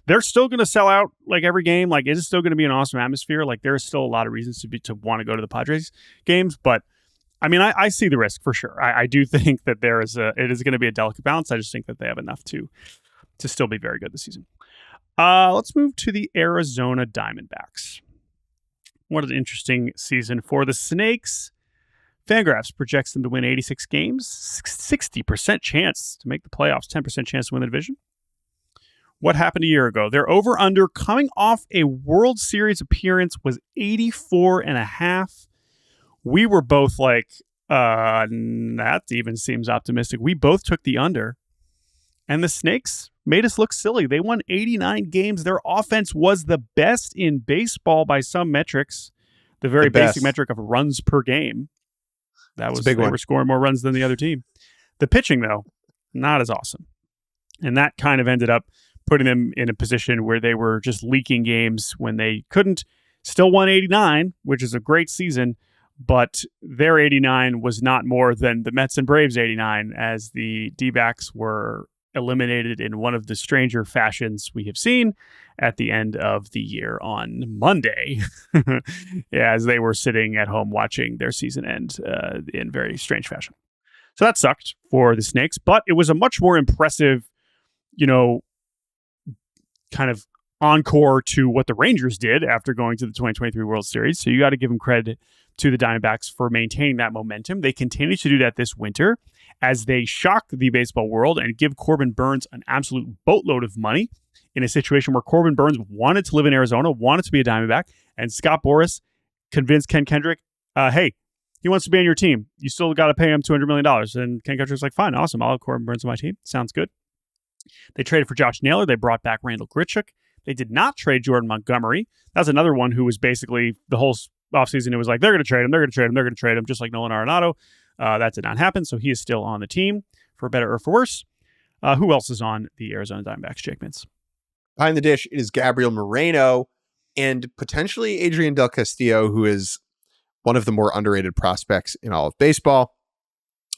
Speaker 2: they're still going to sell out like every game. Like, it is still going to be an awesome atmosphere. Like, there are still a lot of reasons to want to go to the Padres games. But I mean, I see the risk for sure. I do think that it is going to be a delicate balance. I just think that they have enough to still be very good this season. Let's move to the Arizona Diamondbacks. What an interesting season for the Snakes. Fangraphs projects them to win 86 games, 60% chance to make the playoffs, 10% chance to win the division. What happened a year ago? Their over-under coming off a World Series appearance was 84.5. We were both like, that even seems optimistic. We both took the under, and the Snakes made us look silly. They won 89 games. Their offense was the best in baseball by some metrics, the very basic metric of runs per game. That was a big one. They were scoring more runs than the other team. The pitching, though, not as awesome. And that kind of ended up putting them in a position where they were just leaking games when they couldn't. Still won 89, which is a great season, but their 89 was not more than the Mets and Braves 89, as the D-backs were eliminated in one of the stranger fashions we have seen at the end of the year on Monday, as they were sitting at home watching their season end in very strange fashion. So that sucked for the Snakes, but it was a much more impressive, kind of encore to what the Rangers did after going to the 2023 World Series. So you got to give them credit to the Diamondbacks for maintaining that momentum. They continue to do that this winter as they shock the baseball world and give Corbin Burns an absolute boatload of money in a situation where Corbin Burns wanted to live in Arizona, wanted to be a Diamondback, and Scott Boras convinced Ken Kendrick, hey, he wants to be on your team. You still got to pay him $200 million. And Ken Kendrick's like, fine, awesome. I'll have Corbin Burns on my team. Sounds good. They traded for Josh Naylor. They brought back Randall Grichuk. They did not trade Jordan Montgomery. That's another one who was basically the whole offseason. It was like, they're going to trade him. They're going to trade him. They're going to trade him, just like Nolan Arenado. That did not happen. So he is still on the team, for better or for worse. Who else is on the Arizona Diamondbacks, Jake Mintz?
Speaker 1: Behind the dish, it is Gabriel Moreno and potentially Adrian Del Castillo, who is one of the more underrated prospects in all of baseball,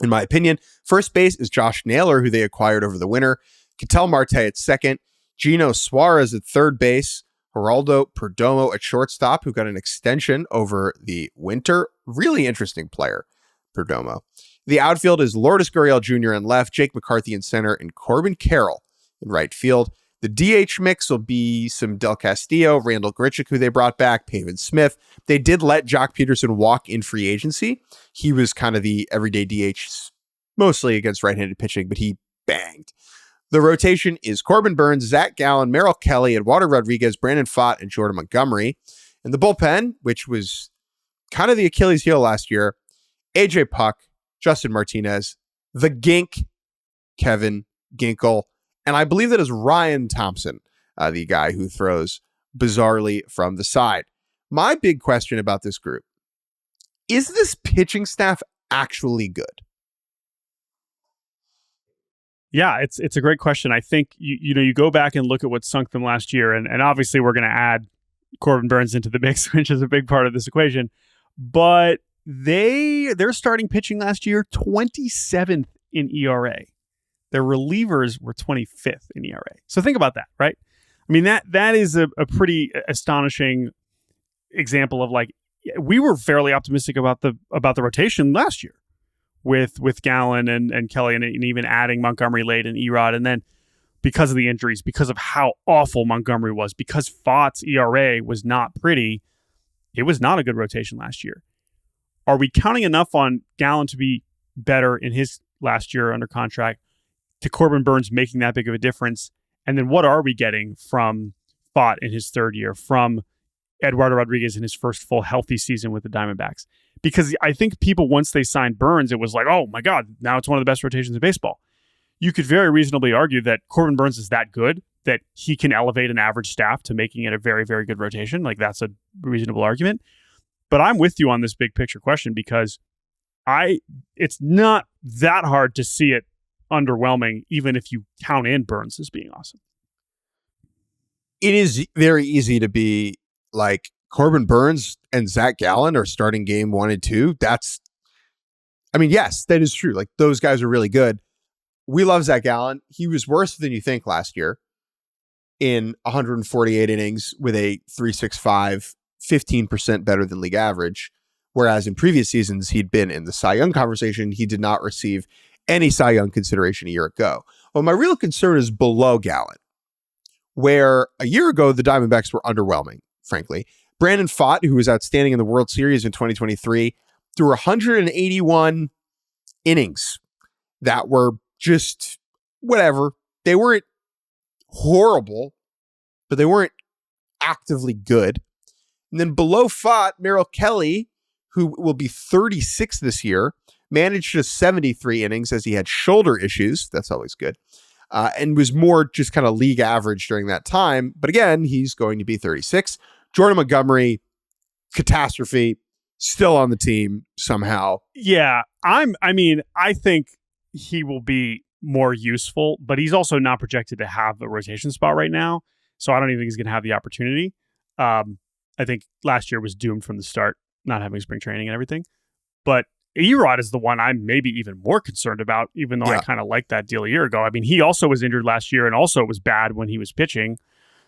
Speaker 1: in my opinion. First base is Josh Naylor, who they acquired over the winter. Ketel Marte at second. Gino Suarez at third base. Geraldo Perdomo at shortstop, who got an extension over the winter. Really interesting player, Perdomo. The outfield is Lourdes Gurriel Jr. in left, Jake McCarthy in center, and Corbin Carroll in right field. The DH mix will be some Del Castillo, Randall Grichuk, who they brought back, Pavin Smith. They did let Jock Peterson walk in free agency. He was kind of the everyday DH, mostly against right-handed pitching, but he banged. The rotation is Corbin Burns, Zach Gallen, Merrill Kelly, Eduardo Rodriguez, Brandon Pfaadt, and Jordan Montgomery. And the bullpen, which was kind of the Achilles heel last year, AJ Puck, Justin Martinez, the Gink, Kevin Ginkel, And I believe that is Ryan Thompson, the guy who throws bizarrely from the side. My big question about this group, is this pitching staff actually good?
Speaker 2: Yeah, it's a great question. I think you go back and look at what sunk them last year, and obviously we're going to add Corbin Burnes into the mix, which is a big part of this equation. But their starting pitching last year, 27th in ERA. Their relievers were 25th in ERA. So think about that, right? I mean, that is a pretty astonishing example of, like, we were fairly optimistic about the rotation last year with Gallen and Kelly and even adding Montgomery late and Erod. And then because of the injuries, because of how awful Montgomery was, because Fott's ERA was not pretty, it was not a good rotation last year. Are we counting enough on Gallen to be better in his last year under contract, to Corbin Burnes making that big of a difference? And then what are we getting from Fott in his third year, from Eduardo Rodriguez in his first full healthy season with the Diamondbacks? Because I think people, once they signed Burnes, it was like, oh my God, now it's one of the best rotations in baseball. You could very reasonably argue that Corbin Burnes is that good that he can elevate an average staff to making it a very, very good rotation. Like, that's a reasonable argument. But I'm with you on this big picture question, because it's not that hard to see it underwhelming, even if you count in Burnes as being awesome.
Speaker 1: It is very easy to be like, Corbin Burnes and Zach Gallen are starting game 1 and 2. Yes, that is true. Like, those guys are really good. We love Zach Gallen. He was worse than you think last year in 148 innings with a 3.65, 15% better than league average. Whereas in previous seasons, he'd been in the Cy Young conversation. He did not receive any Cy Young consideration a year ago. Well, my real concern is below Gallen, where a year ago, the Diamondbacks were underwhelming, frankly. Brandon Fott, who was outstanding in the World Series in 2023, threw 181 innings that were just whatever. They weren't horrible, but they weren't actively good. And then below Fott, Merrill Kelly, who will be 36 this year, managed just 73 innings as he had shoulder issues. That's always good. And was more just kind of league average during that time. But again, he's going to be 36. Jordan Montgomery, catastrophe, still on the team somehow.
Speaker 2: Yeah, I think he will be more useful, but he's also not projected to have a rotation spot right now. So I don't even think he's going to have the opportunity. I think last year was doomed from the start, not having spring training and everything. But Erod is the one I'm maybe even more concerned about, even though I kind of liked that deal a year ago. I mean, he also was injured last year and also was bad when he was pitching.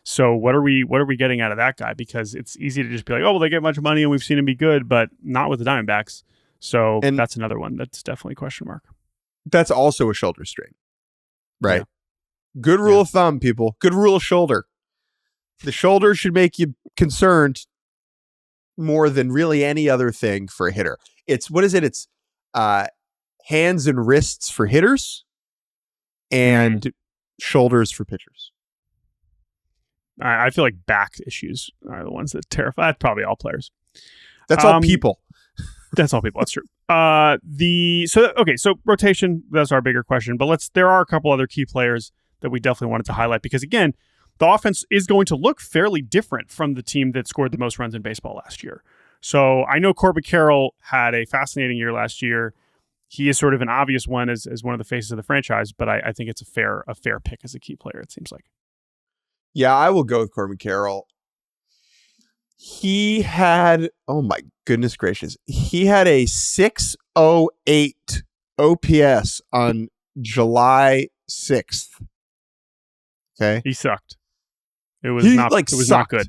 Speaker 2: So what are we getting out of that guy? Because it's easy to just be like, oh, well, they get a bunch of money and we've seen him be good, but not with the Diamondbacks. So that's another one that's definitely a question mark.
Speaker 1: That's also a shoulder strain, right? Yeah. Good rule of thumb, people. Good rule of shoulder. The shoulder should make you concerned more than really any other thing for a hitter. It's, what is it? It's hands and wrists for hitters and shoulders for pitchers.
Speaker 2: I feel like back issues are the ones that terrify. That's probably all players.
Speaker 1: That's all people.
Speaker 2: That's all people. That's true. So rotation, that's our bigger question. But there are a couple other key players that we definitely wanted to highlight, because again, the offense is going to look fairly different from the team that scored the most runs in baseball last year. So I know Corbin Carroll had a fascinating year last year. He is sort of an obvious one as one of the faces of the franchise, but I think it's a fair pick as a key player, it seems like.
Speaker 1: Yeah, I will go with Corbin Carroll. He had, oh my goodness gracious, he had a 608 OPS on July 6th. Okay.
Speaker 2: He sucked. It was not good.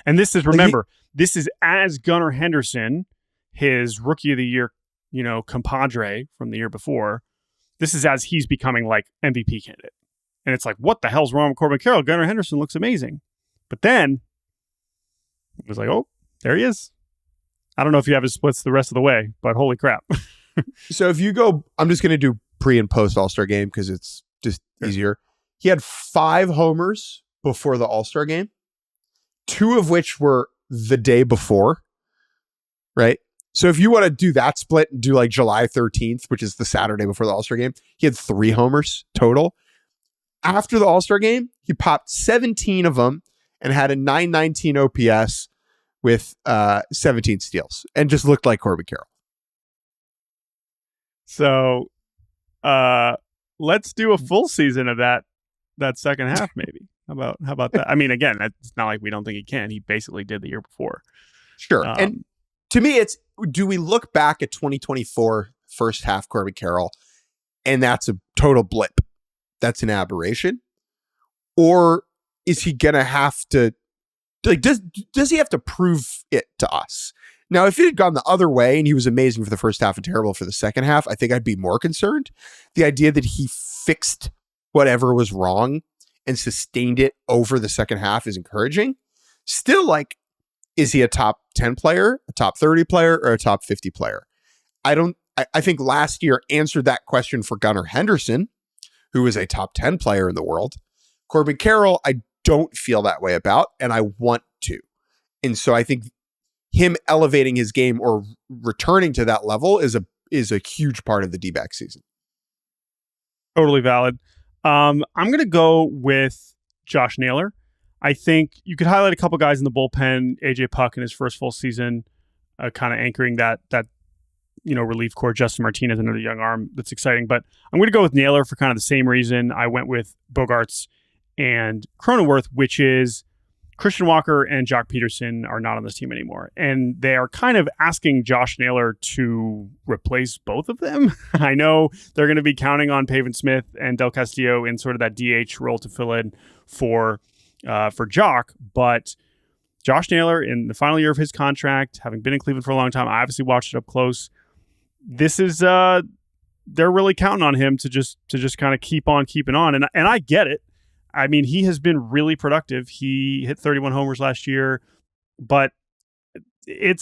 Speaker 2: And this is, remember, this is as Gunnar Henderson, his rookie of the year, compadre from the year before. This is as he's becoming like MVP candidate. And it's like, what the hell's wrong with Corbin Carroll? Gunnar Henderson looks amazing. But then it was like, oh, there he is. I don't know if you have his splits the rest of the way, but holy crap.
Speaker 1: So if you go, I'm just going to do pre and post All-Star game because it's just easier. He had 5 homers before the All-Star game, 2 of which were the day before, right? So if you want to do that split and do like July 13th, which is the Saturday before the All-Star game, he had 3 homers total. After the All-Star game, he popped 17 of them and had a 919 OPS with 17 steals and just looked like Corbin Carroll.
Speaker 2: So let's do a full season of that second half, maybe. How about that? I mean, again, it's not like we don't think he can. He basically did the year before.
Speaker 1: Sure. And to me, it's, do we look back at 2024 first half Corbin Carroll and that's a total blip? That's an aberration? Or is he going to have to, like, does he have to prove it to us? Now, if it had gone the other way and he was amazing for the first half and terrible for the second half, I think I'd be more concerned. The idea that he fixed whatever was wrong and sustained it over the second half is encouraging. Still, like, is he a top 10 player, a top 30 player, or a top 50 player? I think last year answered that question for Gunnar Henderson, who is a top 10 player in the world. Corbin Carroll, I don't feel that way about, and I want to. And so I think him elevating his game or returning to that level is a huge part of the D-back season.
Speaker 2: Totally valid. I'm going to go with Josh Naylor. I think you could highlight a couple guys in the bullpen. AJ Puck in his first full season, kind of anchoring that relief corps. Justin Martinez, another young arm that's exciting. But I'm going to go with Naylor for kind of the same reason I went with Bogarts and Cronenworth, which is Christian Walker and Jock Peterson are not on this team anymore. And they are kind of asking Josh Naylor to replace both of them. I know they're going to be counting on Pavin Smith and Del Castillo in sort of that DH role to fill in for Jock, but Josh Naylor in the final year of his contract, having been in Cleveland for a long time, I obviously watched it up close. This is they're really counting on him to just kind of keep on keeping on, and I get it. I mean, he has been really productive. He hit 31 homers last year, but I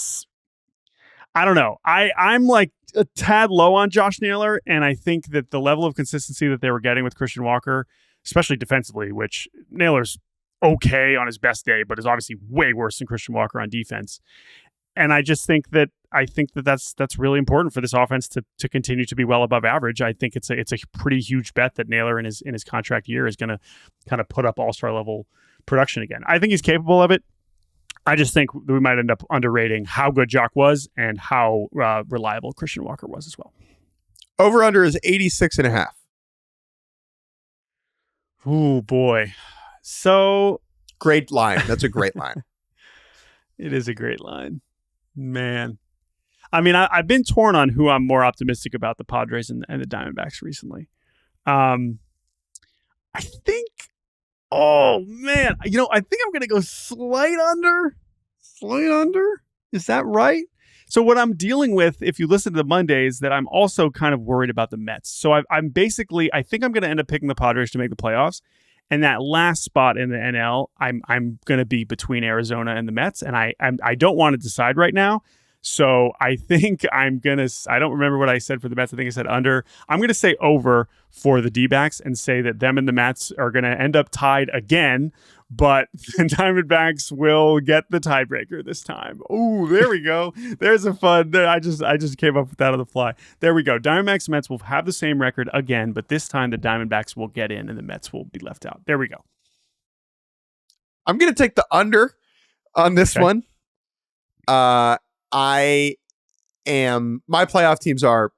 Speaker 2: don't know. I'm like a tad low on Josh Naylor, and I think that the level of consistency that they were getting with Christian Walker, especially defensively, which Naylor's okay on his best day, but is obviously way worse than Christian Walker on defense. And I just think that's really important for this offense to continue to be well above average. I think it's a pretty huge bet that Naylor in his contract year is going to kind of put up all-star level production again. I think he's capable of it. I just think we might end up underrating how good Jock was and how reliable Christian Walker was as well.
Speaker 1: Over-under is 86.5.
Speaker 2: Oh boy. So
Speaker 1: great line. That's a great line.
Speaker 2: It is a great line. Man. I mean, I've been torn on who I'm more optimistic about, the Padres and the Diamondbacks recently. I think, oh man, I think I'm going to go slight under. Slight under? Is that right? So what I'm dealing with, if you listen to the Mondays, that I'm also kind of worried about the Mets. So I think I'm going to end up picking the Padres to make the playoffs. And that last spot in the NL, I'm going to be between Arizona and the Mets, and I don't want to decide right now. So I think I don't remember what I said for the Mets. I think I said under. I'm going to say over for the D-backs and say that them and the Mets are going to end up tied again, but the Diamondbacks will get the tiebreaker this time. Oh, there we go. There's a fun. I just came up with that on the fly. There we go. Diamondbacks and Mets will have the same record again, but this time the Diamondbacks will get in and the Mets will be left out. There we go.
Speaker 1: I'm going to take the under on this one. My playoff teams are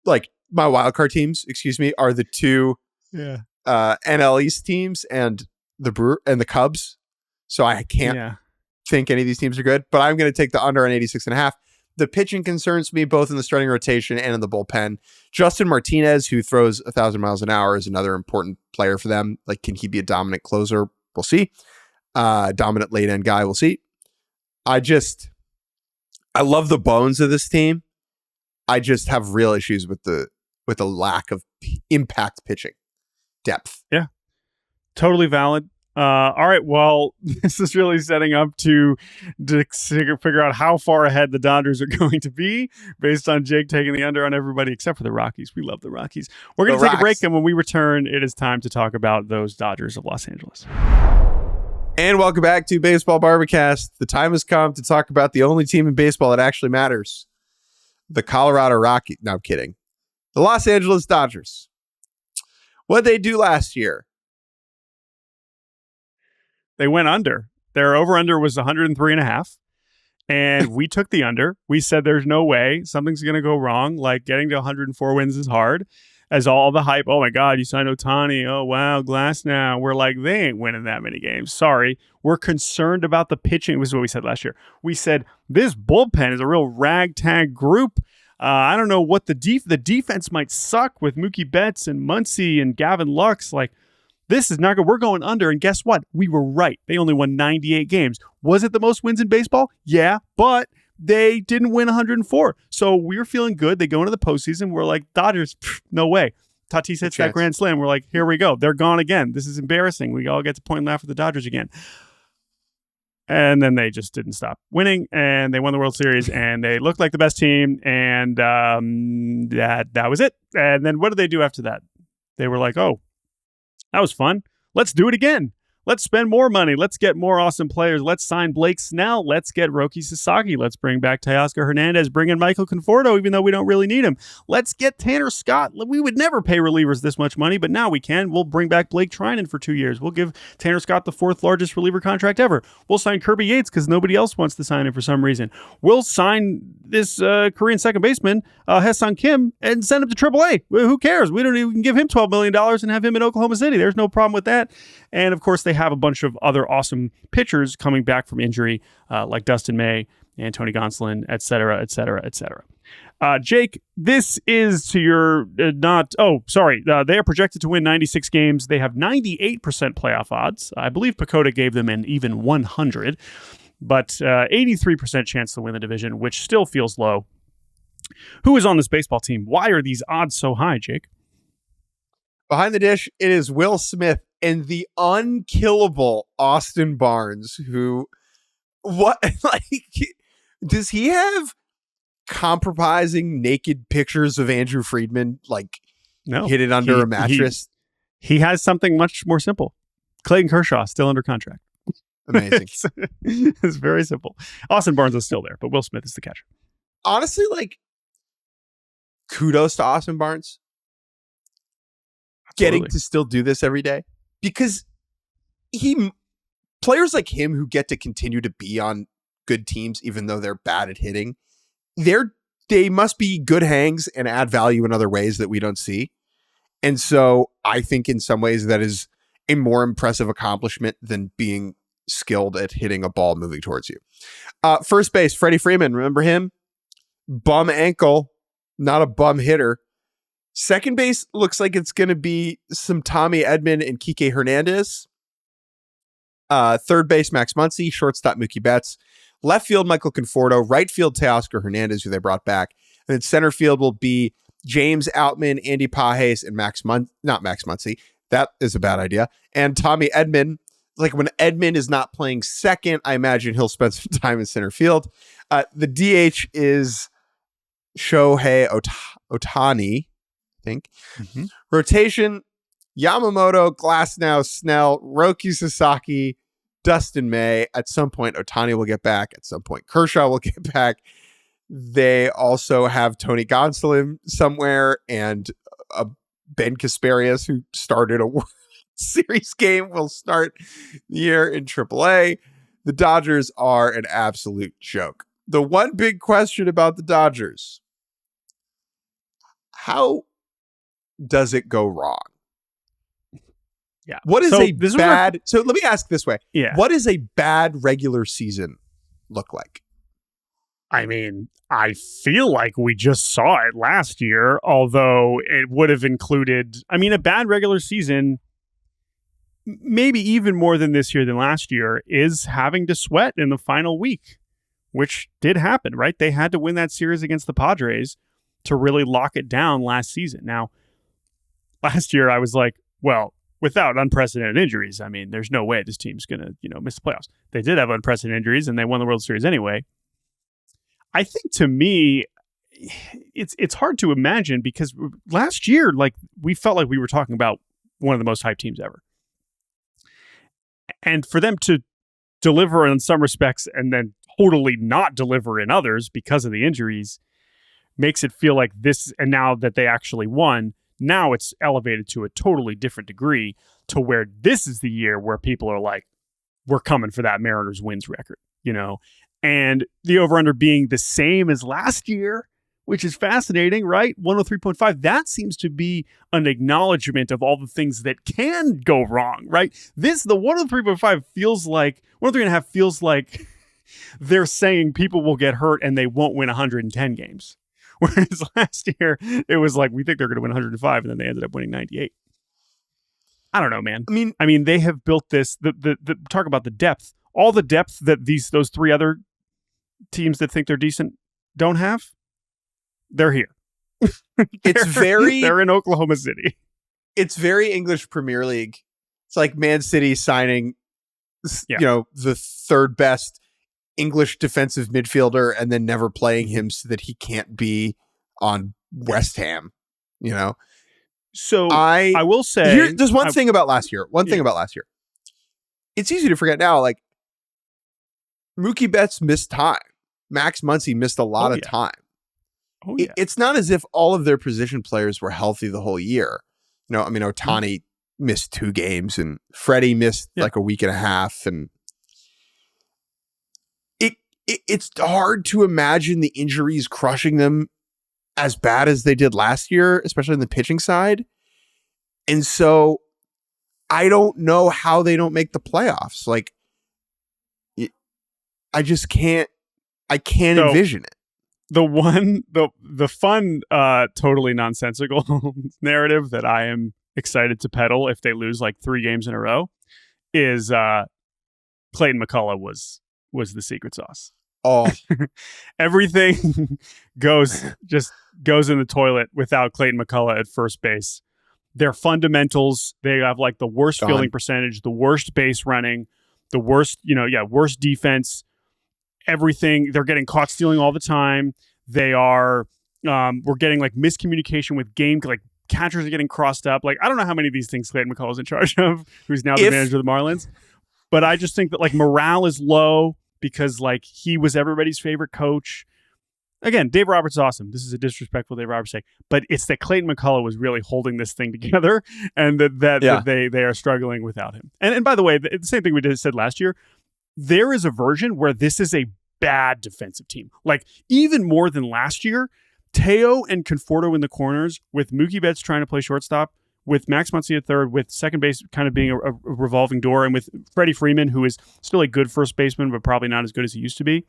Speaker 1: like my wildcard teams, are the two NL East teams and the Cubs. So I can't think any of these teams are good, but I'm going to take the under on 86.5. The pitching concerns me both in the starting rotation and in the bullpen. Justin Martinez, who throws 1,000 miles an hour, is another important player for them. Like, can he be a dominant closer? We'll see. Dominant late end guy. We'll see. I love the bones of this team. I just have real issues with the lack of impact pitching depth.
Speaker 2: Yeah, totally valid. All right, well, this is really setting up to figure out how far ahead the Dodgers are going to be based on Jake taking the under on everybody except for the Rockies. We love the Rockies. We're going to take a break, and when we return, it is time to talk about those Dodgers of Los Angeles.
Speaker 1: And welcome back to Baseball Barbacast. The time has come to talk about the only team in baseball that actually matters. The Colorado Rockies. No, I'm kidding. The Los Angeles Dodgers. What'd they do last year?
Speaker 2: They went under. Their over-under was 103.5. And we took the under. We said there's no way something's going to go wrong. Like getting to 104 wins is hard. As all the hype, oh my God, you signed Ohtani. Oh wow, Glass now. We're like, they ain't winning that many games. Sorry. We're concerned about the pitching. This is what we said last year. We said this bullpen is a real ragtag group. I don't know what the defense might suck with Mookie Betts and Muncy and Gavin Lux. Like, this is not good. We're going under. And guess what? We were right. They only won 98 games. Was it the most wins in baseball? Yeah, but they didn't win 104. So we're feeling good. They go into the postseason. We're like, Dodgers, no way. Tatis hits that grand slam. We're like, here we go. They're gone again. This is embarrassing. We all get to point and laugh at the Dodgers again. And then they just didn't stop winning, and they won the World Series, and they looked like the best team, and that was it. And then what did they do after that? They were like, oh, that was fun. Let's do it again. Let's spend more money. Let's get more awesome players. Let's sign Blake Snell. Let's get Roki Sasaki. Let's bring back Teoscar Hernandez. Bring in Michael Conforto, even though we don't really need him. Let's get Tanner Scott. We would never pay relievers this much money, but now we can. We'll bring back Blake Trinan for 2 years. We'll give Tanner Scott the 4th largest reliever contract ever. We'll sign Kirby Yates because nobody else wants to sign him for some reason. We'll sign this Korean second baseman, Haesung Kim, and send him to AAA. Who cares? We don't even give him $12 million and have him in Oklahoma City. There's no problem with that. And of course, they have a bunch of other awesome pitchers coming back from injury, like Dustin May and Tony Gonsolin, et cetera, et cetera, et cetera. Jake, this is to your they are projected to win 96 games. They have 98% playoff odds. I believe Pacoda gave them an even 100, but 83% chance to win the division, which still feels low. Who is on this baseball team? Why are these odds so high, Jake?
Speaker 1: Behind the dish, it is Will Smith and the unkillable Austin Barnes, who, does he have compromising naked pictures of Andrew Friedman, hidden under a mattress?
Speaker 2: He has something much more simple. Clayton Kershaw, still under contract.
Speaker 1: Amazing.
Speaker 2: It's very simple. Austin Barnes is still there, but Will Smith is the catcher.
Speaker 1: Honestly, kudos to Austin Barnes.
Speaker 2: Absolutely.
Speaker 1: Getting to still do this every day, because players like him who get to continue to be on good teams, even though they're bad at hitting, they must be good hangs and add value in other ways that we don't see. And so I think in some ways that is a more impressive accomplishment than being skilled at hitting a ball moving towards you. First base, Freddie Freeman. Remember him? Bum ankle, not a bum hitter. Second base looks like it's going to be some Tommy Edman and Kike Hernandez. Third base, Max Muncy. Shortstop, Mookie Betts. Left field, Michael Conforto. Right field, Teoscar Hernandez, who they brought back. And then center field will be James Outman, Andy Pages, and not Max Muncy. That is a bad idea. And Tommy Edman. When Edman is not playing second, I imagine he'll spend some time in center field. The DH is Shohei Ohtani. Think. Mm-hmm. Rotation, Yamamoto, Glasnow, Snell, Roki Sasaki, Dustin May. At some point, Ohtani will get back. At some point, Kershaw will get back. They also have Tony Gonsolin somewhere, and Ben Kasparias, who started a World Series game, will start the year in AAA. The Dodgers are an absolute joke. The one big question about the Dodgers: how does it go wrong?
Speaker 2: Yeah.
Speaker 1: What is so let me ask this way.
Speaker 2: Yeah.
Speaker 1: What does a bad regular season look like?
Speaker 2: I mean, I feel like we just saw it last year, although it would have included, a bad regular season, maybe even more than this year than last year, is having to sweat in the final week, which did happen, right? They had to win that series against the Padres to really lock it down last season. Now, last year, I was like, well, without unprecedented injuries, there's no way this team's going to, miss the playoffs. They did have unprecedented injuries, and they won the World Series anyway. I think, to me, it's hard to imagine, because last year, we felt like we were talking about one of the most hyped teams ever. And for them to deliver in some respects and then totally not deliver in others because of the injuries makes it feel like this, and now that they actually won, Now it's elevated to a totally different degree to where this is the year where people are like, we're coming for that Mariners wins record, and the over-under being the same as last year, which is fascinating, right? 103.5. That seems to be an acknowledgement of all the things that can go wrong, right? The 103.5 feels like 103.5 feels like they're saying people will get hurt and they won't win 110 games. Whereas last year it was like, we think they're going to win 105, and then they ended up winning 98. I don't know, man. I mean, they have built this. The talk about the depth, all the depth that those three other teams that think they're decent don't have. They're here. They're in Oklahoma City.
Speaker 1: It's very English Premier League. It's like Man City signing, the third best English defensive midfielder and then never playing him so that he can't be on West Ham. So I will say, there's one thing about last year. It's easy to forget now. Like, Mookie Betts missed time. Max Muncy missed a lot of time. It's not as if all of their position players were healthy the whole year. Ohtani missed 2 games, and Freddie missed like a week and a half, and it's hard to imagine the injuries crushing them as bad as they did last year, especially on the pitching side. And so I don't know how they don't make the playoffs. Like, I just can't envision it. The fun, totally nonsensical narrative that I am excited to peddle if they lose like 3 games in a row is Clayton McCullough was the secret sauce. Oh,
Speaker 2: everything goes in the toilet without Clayton McCullough at first base. Their fundamentals, they have like the worst fielding percentage, the worst base running, the worst, worst defense. Everything, they're getting caught stealing all the time. They are, we're getting like miscommunication with game, like catchers are getting crossed up. Like, I don't know how many of these things Clayton McCullough is in charge of, who's now the manager of the Marlins. But I just think that like morale is low because like he was everybody's favorite coach. Again, Dave Roberts is awesome. This is a disrespectful Dave Roberts say, but it's that Clayton McCullough was really holding this thing together, and that they are struggling without him. And by the way, the same thing we said last year. There is a version where this is a bad defensive team. Like, even more than last year, Teo and Conforto in the corners, with Mookie Betts trying to play shortstop, with Max Muncy at third, with second base kind of being a revolving door, and with Freddie Freeman, who is still a good first baseman, but probably not as good as he used to be.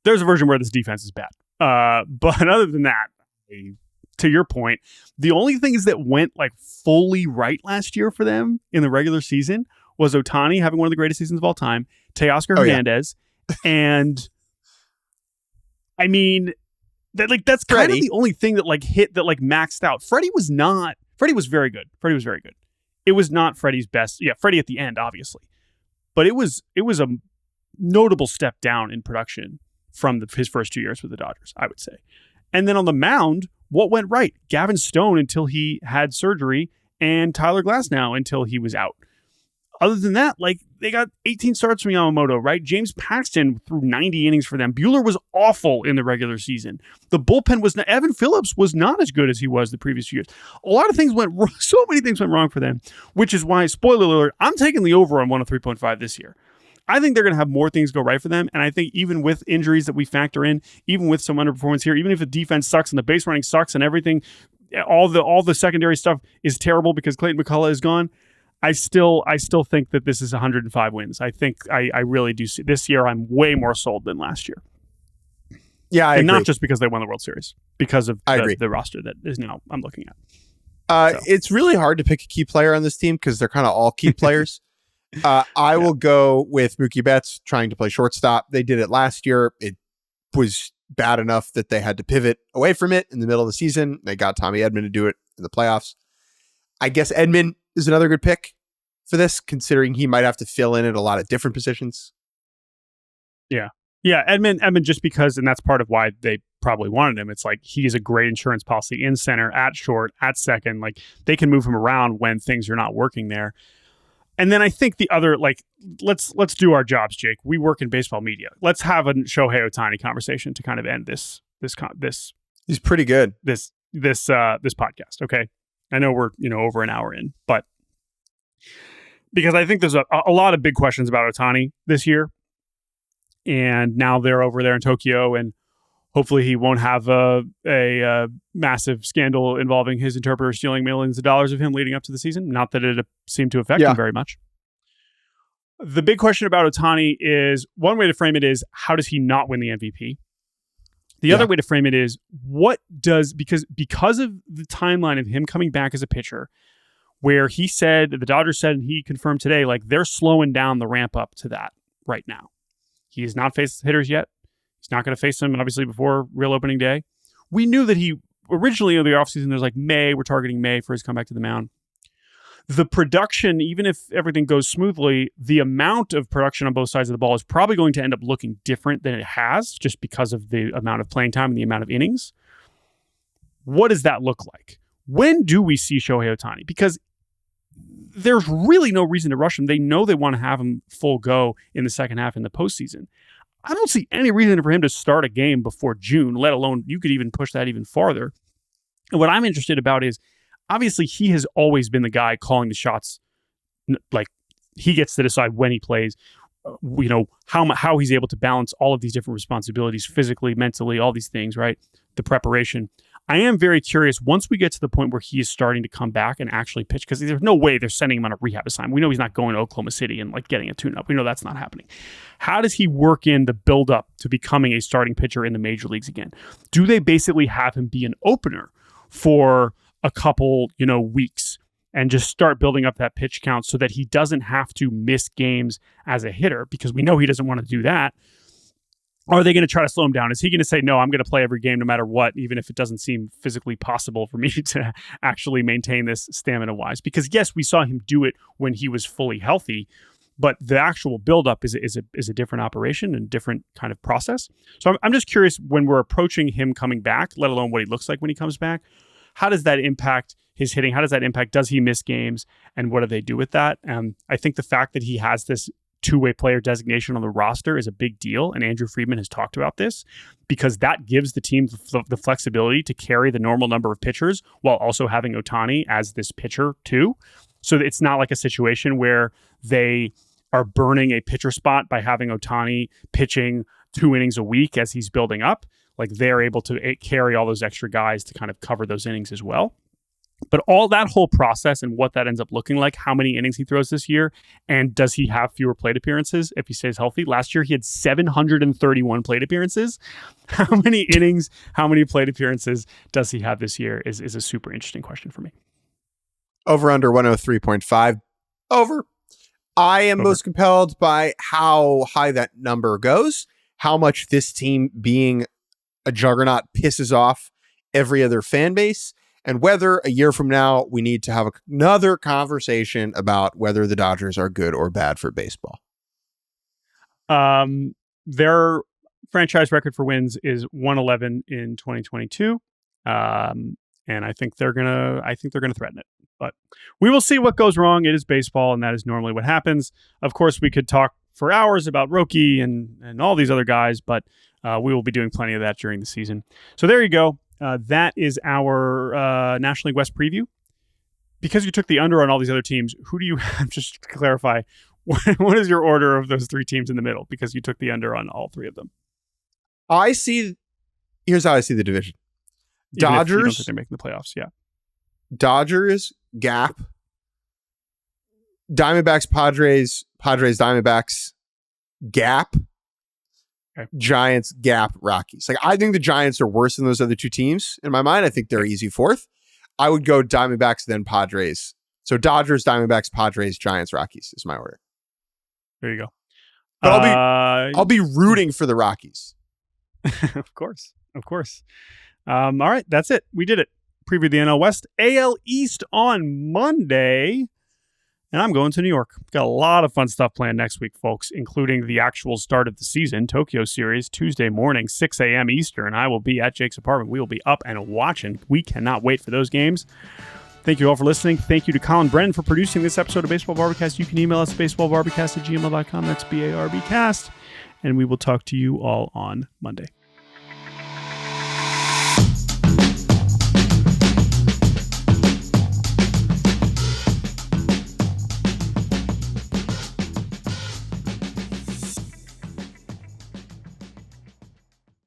Speaker 2: There's a version where this defense is bad. But other than that, to your point, the only things that went like fully right last year for them in the regular season was Ohtani having one of the greatest seasons of all time, Teoscar Hernandez, and I mean, that's kind of the only thing that like hit, that like maxed out. Freddie was very good. It was not Freddie's best. Yeah, Freddie at the end, obviously, but it was a notable step down in production from his first 2 years with the Dodgers, I would say. And then on the mound, what went right? Gavin Stone until he had surgery, and Tyler Glasnow until he was out. Other than that, like, they got 18 starts from Yamamoto, right? James Paxton threw 90 innings for them. Buehler was awful in the regular season. The bullpen was not, Evan Phillips was not as good as he was the previous few years. A lot of things went wrong. So many things went wrong for them, which is why, spoiler alert, I'm taking the over on 103.5 this year. I think they're going to have more things go right for them. And I think even with injuries that we factor in, even with some underperformance here, even if the defense sucks and the base running sucks and everything, all the secondary stuff is terrible because Clayton McCullough is gone, I still think that this is 105 wins. I think I really do see this year. I'm way more sold than last year.
Speaker 1: Yeah, I agree.
Speaker 2: Not just because they won the World Series, because of the roster that is now I'm looking at.
Speaker 1: It's really hard to pick a key player on this team because they're kind of all key players. I will go with Mookie Betts trying to play shortstop. They did it last year. It was bad enough that they had to pivot away from it in the middle of the season. They got Tommy Edman to do it in the playoffs. I guess Edman is another good pick for this, considering he might have to fill in at a lot of different positions.
Speaker 2: Yeah. Edman just because, and that's part of why they probably wanted him. It's like he's a great insurance policy in center, at short, at second. Like, they can move him around when things are not working there. And then I think the other, like, let's do our jobs, Jake. We work in baseball media. Let's have a Shohei Ohtani conversation to kind of end this.
Speaker 1: He's pretty good.
Speaker 2: this podcast. Okay, I know we're over an hour in, but because I think there's a lot of big questions about Ohtani this year, and now they're over there in Tokyo, and hopefully he won't have a massive scandal involving his interpreter stealing millions of dollars of him leading up to the season. Not that it seemed to affect him very much. The big question about Ohtani is, one way to frame it is, how does he not win the MVP? The other way to frame it is, because of the timeline of him coming back as a pitcher, where the Dodgers said, and he confirmed today, like they're slowing down the ramp up to that right now. He has not faced hitters yet. He's not going to face them, obviously, before real opening day. We knew that he originally in the offseason, there's like May, we're targeting May for his comeback to the mound. The production, even if everything goes smoothly, the amount of production on both sides of the ball is probably going to end up looking different than it has, just because of the amount of playing time and the amount of innings. What does that look like? When do we see Shohei Ohtani? Because there's really no reason to rush him. They know they want to have him full go in the second half in the postseason. I don't see any reason for him to start a game before June, let alone you could even push that even farther. And what I'm interested about is, obviously, he has always been the guy calling the shots. Like, he gets to decide when he plays, how he's able to balance all of these different responsibilities physically, mentally, all these things, right? The preparation. I am very curious, once we get to the point where he is starting to come back and actually pitch, because there's no way they're sending him on a rehab assignment. We know he's not going to Oklahoma City and like getting a tune-up. We know that's not happening. How does he work in the build-up to becoming a starting pitcher in the major leagues again? Do they basically have him be an opener for a couple, weeks and just start building up that pitch count so that he doesn't have to miss games as a hitter? Because we know he doesn't want to do that. Are they going to try to slow him down? Is he going to say, no, I'm going to play every game no matter what, even if it doesn't seem physically possible for me to actually maintain this stamina-wise? Because yes, we saw him do it when he was fully healthy, but the actual buildup is a different operation and different kind of process. So I'm just curious, when we're approaching him coming back, let alone what he looks like when he comes back, how does that impact his hitting? How does that impact, does he miss games? And what do they do with that? I think the fact that he has this two-way player designation on the roster is a big deal. And Andrew Friedman has talked about this, because that gives the team the flexibility to carry the normal number of pitchers while also having Ohtani as this pitcher too. So it's not like a situation where they are burning a pitcher spot by having Ohtani pitching 2 innings a week as he's building up. Like, they're able to carry all those extra guys to kind of cover those innings as well. But all that whole process and what that ends up looking like, how many innings he throws this year, and does he have fewer plate appearances if he stays healthy? Last year, he had 731 plate appearances. How many innings, how many plate appearances does he have this year is a super interesting question for me.
Speaker 1: Over under 103.5. Over. I am most compelled by how high that number goes, how much this team being a juggernaut pisses off every other fan base, and whether a year from now we need to have another conversation about whether the Dodgers are good or bad for baseball.
Speaker 2: Their franchise record for wins is 111 in 2022, and I think they're gonna threaten it. But we will see what goes wrong. It is baseball, and that is normally what happens. Of course, we could talk for hours about Roki and all these other guys, but we will be doing plenty of that during the season. So there you go. That is our National League West preview. Because you took the under on all these other teams, who do you have? Just to clarify, what is your order of those 3 teams in the middle? Because you took the under on all 3 of them.
Speaker 1: Here's how I see the division. Dodgers.
Speaker 2: You don't think they're making the playoffs, yeah.
Speaker 1: Dodgers, Gap. Diamondbacks, Padres, Diamondbacks, Gap. Okay. Giants, Gap, Rockies. Like, I think the Giants are worse than those other 2 teams. In my mind, I think they're easy 4th. I would go Diamondbacks, then Padres. So Dodgers, Diamondbacks, Padres, Giants, Rockies is my order.
Speaker 2: There you go.
Speaker 1: But I'll be rooting for the Rockies.
Speaker 2: Of course. All right, that's it. We did it. Preview the NL West, AL East on Monday. And I'm going to New York. Got a lot of fun stuff planned next week, folks, including the actual start of the season, Tokyo Series, Tuesday morning, 6 a.m. Eastern. I will be at Jake's apartment. We will be up and watching. We cannot wait for those games. Thank you all for listening. Thank you to Colin Brennan for producing this episode of Baseball Barbecast. You can email us at baseballbarbecast@gmail.com. That's BARBcast. And we will talk to you all on Monday.